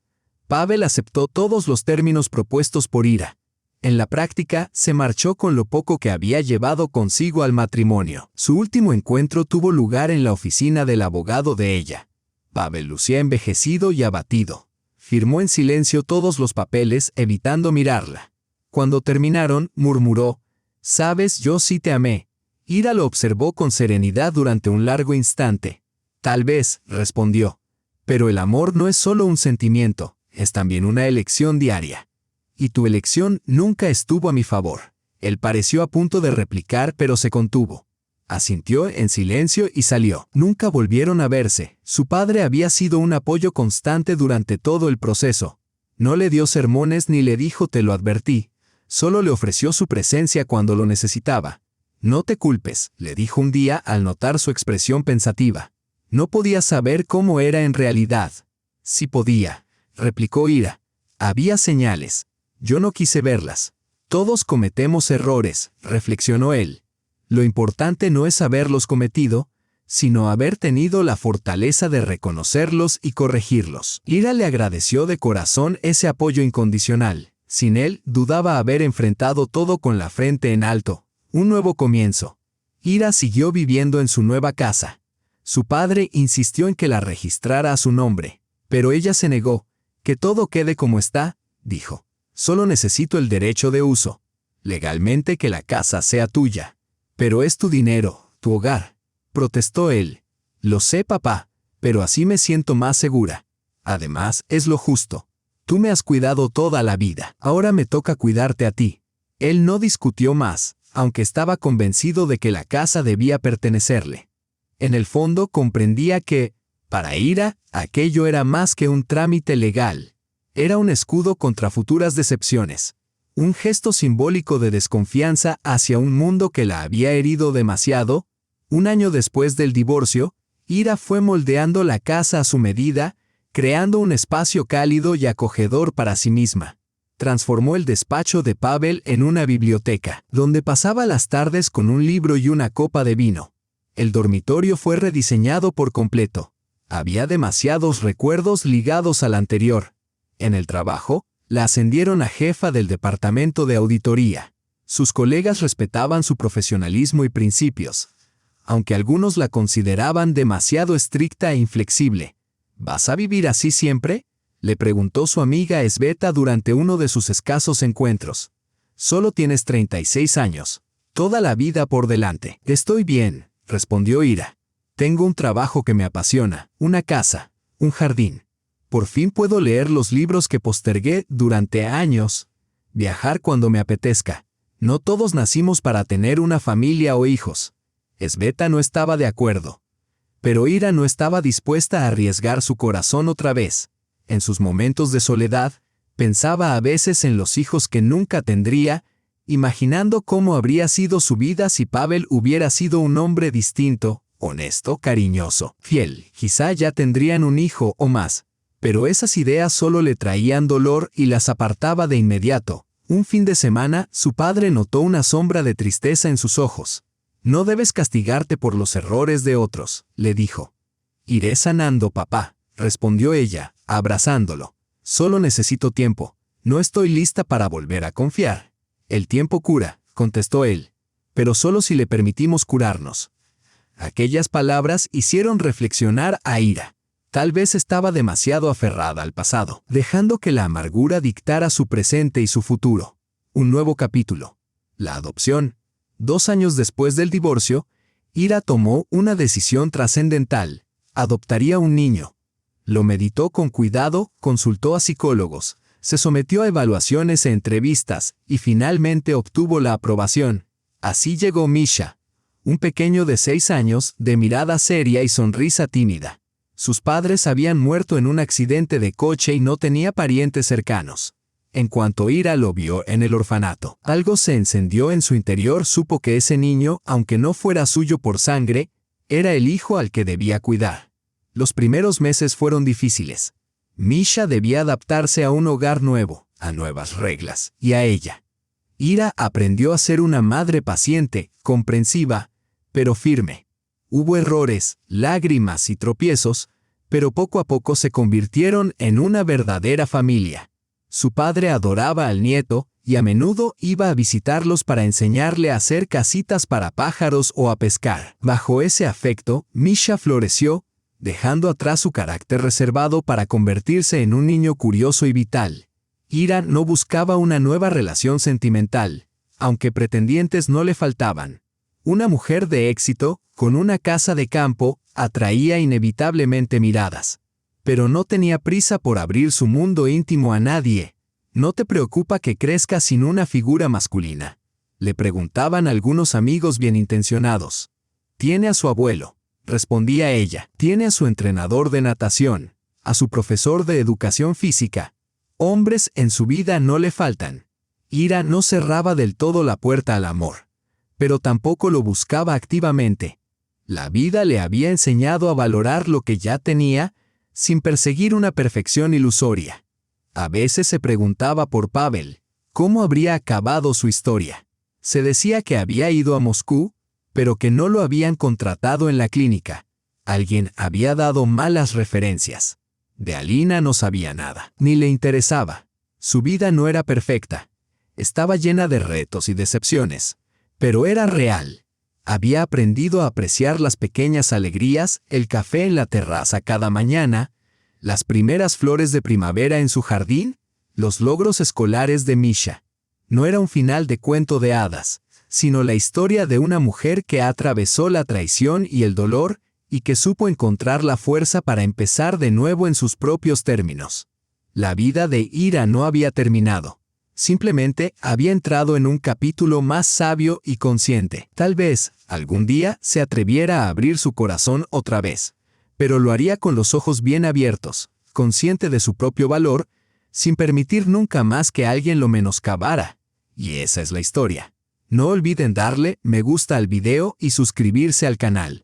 Pavel aceptó todos los términos propuestos por Ira. En la práctica, se marchó con lo poco que había llevado consigo al matrimonio. Su último encuentro tuvo lugar en la oficina del abogado de ella. Pavel lucía envejecido y abatido. Firmó en silencio todos los papeles, evitando mirarla. Cuando terminaron, murmuró, «Sabes, yo sí te amé». Ira lo observó con serenidad durante un largo instante. «Tal vez», respondió. «Pero el amor no es solo un sentimiento, es también una elección diaria. Y tu elección nunca estuvo a mi favor». Él pareció a punto de replicar, pero se contuvo. Asintió en silencio y salió. Nunca volvieron a verse. Su padre había sido un apoyo constante durante todo el proceso. No le dio sermones ni le dijo «te lo advertí». Solo le ofreció su presencia cuando lo necesitaba. «No te culpes», le dijo un día al notar su expresión pensativa. No podía saber cómo era en realidad. «Sí podía», replicó Ira. «Había señales. Yo no quise verlas». «Todos cometemos errores», reflexionó él. Lo importante no es haberlos cometido, sino haber tenido la fortaleza de reconocerlos y corregirlos. Ira le agradeció de corazón ese apoyo incondicional. Sin él, dudaba haber enfrentado todo con la frente en alto. Un nuevo comienzo. Ira siguió viviendo en su nueva casa. Su padre insistió en que la registrara a su nombre, pero ella se negó. Que todo quede como está, dijo. Solo necesito el derecho de uso. Legalmente que la casa sea tuya. Pero es tu dinero, tu hogar, protestó él. Lo sé, papá, pero así me siento más segura. Además, es lo justo. Tú me has cuidado toda la vida. Ahora me toca cuidarte a ti. Él no discutió más, aunque estaba convencido de que la casa debía pertenecerle. En el fondo comprendía que, para Ira, aquello era más que un trámite legal. Era un escudo contra futuras decepciones. Un gesto simbólico de desconfianza hacia un mundo que la había herido demasiado. Un año después del divorcio, Ira fue moldeando la casa a su medida, creando un espacio cálido y acogedor para sí misma. Transformó el despacho de Pavel en una biblioteca, donde pasaba las tardes con un libro y una copa de vino. El dormitorio fue rediseñado por completo. Había demasiados recuerdos ligados al anterior. En el trabajo, la ascendieron a jefa del departamento de auditoría. Sus colegas respetaban su profesionalismo y principios, aunque algunos la consideraban demasiado estricta e inflexible. ¿Vas a vivir así siempre?, le preguntó su amiga Sveta durante uno de sus escasos encuentros. Solo tienes 36 años. Toda la vida por delante. Estoy bien, respondió Ira. Tengo un trabajo que me apasiona, una casa, un jardín. Por fin puedo leer los libros que postergué durante años. Viajar cuando me apetezca. No todos nacimos para tener una familia o hijos. Sveta no estaba de acuerdo. Pero Ira no estaba dispuesta a arriesgar su corazón otra vez. En sus momentos de soledad, pensaba a veces en los hijos que nunca tendría, imaginando cómo habría sido su vida si Pavel hubiera sido un hombre distinto, honesto, cariñoso, fiel. Quizá ya tendrían un hijo o más, pero esas ideas solo le traían dolor y las apartaba de inmediato. Un fin de semana, su padre notó una sombra de tristeza en sus ojos. No debes castigarte por los errores de otros, le dijo. Iré sanando, papá, respondió ella, abrazándolo. Solo necesito tiempo. No estoy lista para volver a confiar. El tiempo cura, contestó él, pero solo si le permitimos curarnos. Aquellas palabras hicieron reflexionar a Ira. Tal vez estaba demasiado aferrada al pasado, dejando que la amargura dictara su presente y su futuro. Un nuevo capítulo. La adopción. 2 años después del divorcio, Ira tomó una decisión trascendental. Adoptaría un niño. Lo meditó con cuidado, consultó a psicólogos, se sometió a evaluaciones e entrevistas y finalmente obtuvo la aprobación. Así llegó Misha, un pequeño de 6 años, de mirada seria y sonrisa tímida. Sus padres habían muerto en un accidente de coche y no tenía parientes cercanos. En cuanto Ira lo vio en el orfanato, algo se encendió en su interior. Supo que ese niño, aunque no fuera suyo por sangre, era el hijo al que debía cuidar. Los primeros meses fueron difíciles. Misha debía adaptarse a un hogar nuevo, a nuevas reglas, y a ella. Ira aprendió a ser una madre paciente, comprensiva, pero firme. Hubo errores, lágrimas y tropiezos, pero poco a poco se convirtieron en una verdadera familia. Su padre adoraba al nieto y a menudo iba a visitarlos para enseñarle a hacer casitas para pájaros o a pescar. Bajo ese afecto, Misha floreció, dejando atrás su carácter reservado para convertirse en un niño curioso y vital. Ira no buscaba una nueva relación sentimental, aunque pretendientes no le faltaban. Una mujer de éxito, con una casa de campo, atraía inevitablemente miradas. Pero no tenía prisa por abrir su mundo íntimo a nadie. ¿No te preocupa que crezca sin una figura masculina?, le preguntaban algunos amigos bien intencionados. Tiene a su abuelo, respondía ella. Tiene a su entrenador de natación, a su profesor de educación física. Hombres en su vida no le faltan. Ira no cerraba del todo la puerta al amor, pero tampoco lo buscaba activamente. La vida le había enseñado a valorar lo que ya tenía, sin perseguir una perfección ilusoria. A veces se preguntaba por Pavel, ¿cómo habría acabado su historia? Se decía que había ido a Moscú, pero que no lo habían contratado en la clínica. Alguien había dado malas referencias. De Alina no sabía nada, ni le interesaba. Su vida no era perfecta. Estaba llena de retos y decepciones, pero era real. Había aprendido a apreciar las pequeñas alegrías, el café en la terraza cada mañana, las primeras flores de primavera en su jardín, los logros escolares de Misha. No era un final de cuento de hadas, sino la historia de una mujer que atravesó la traición y el dolor y que supo encontrar la fuerza para empezar de nuevo en sus propios términos. La vida de Ira no había terminado. Simplemente había entrado en un capítulo más sabio y consciente. Tal vez, algún día, se atreviera a abrir su corazón otra vez, pero lo haría con los ojos bien abiertos, consciente de su propio valor, sin permitir nunca más que alguien lo menoscabara. Y esa es la historia. No olviden darle me gusta al video y suscribirse al canal.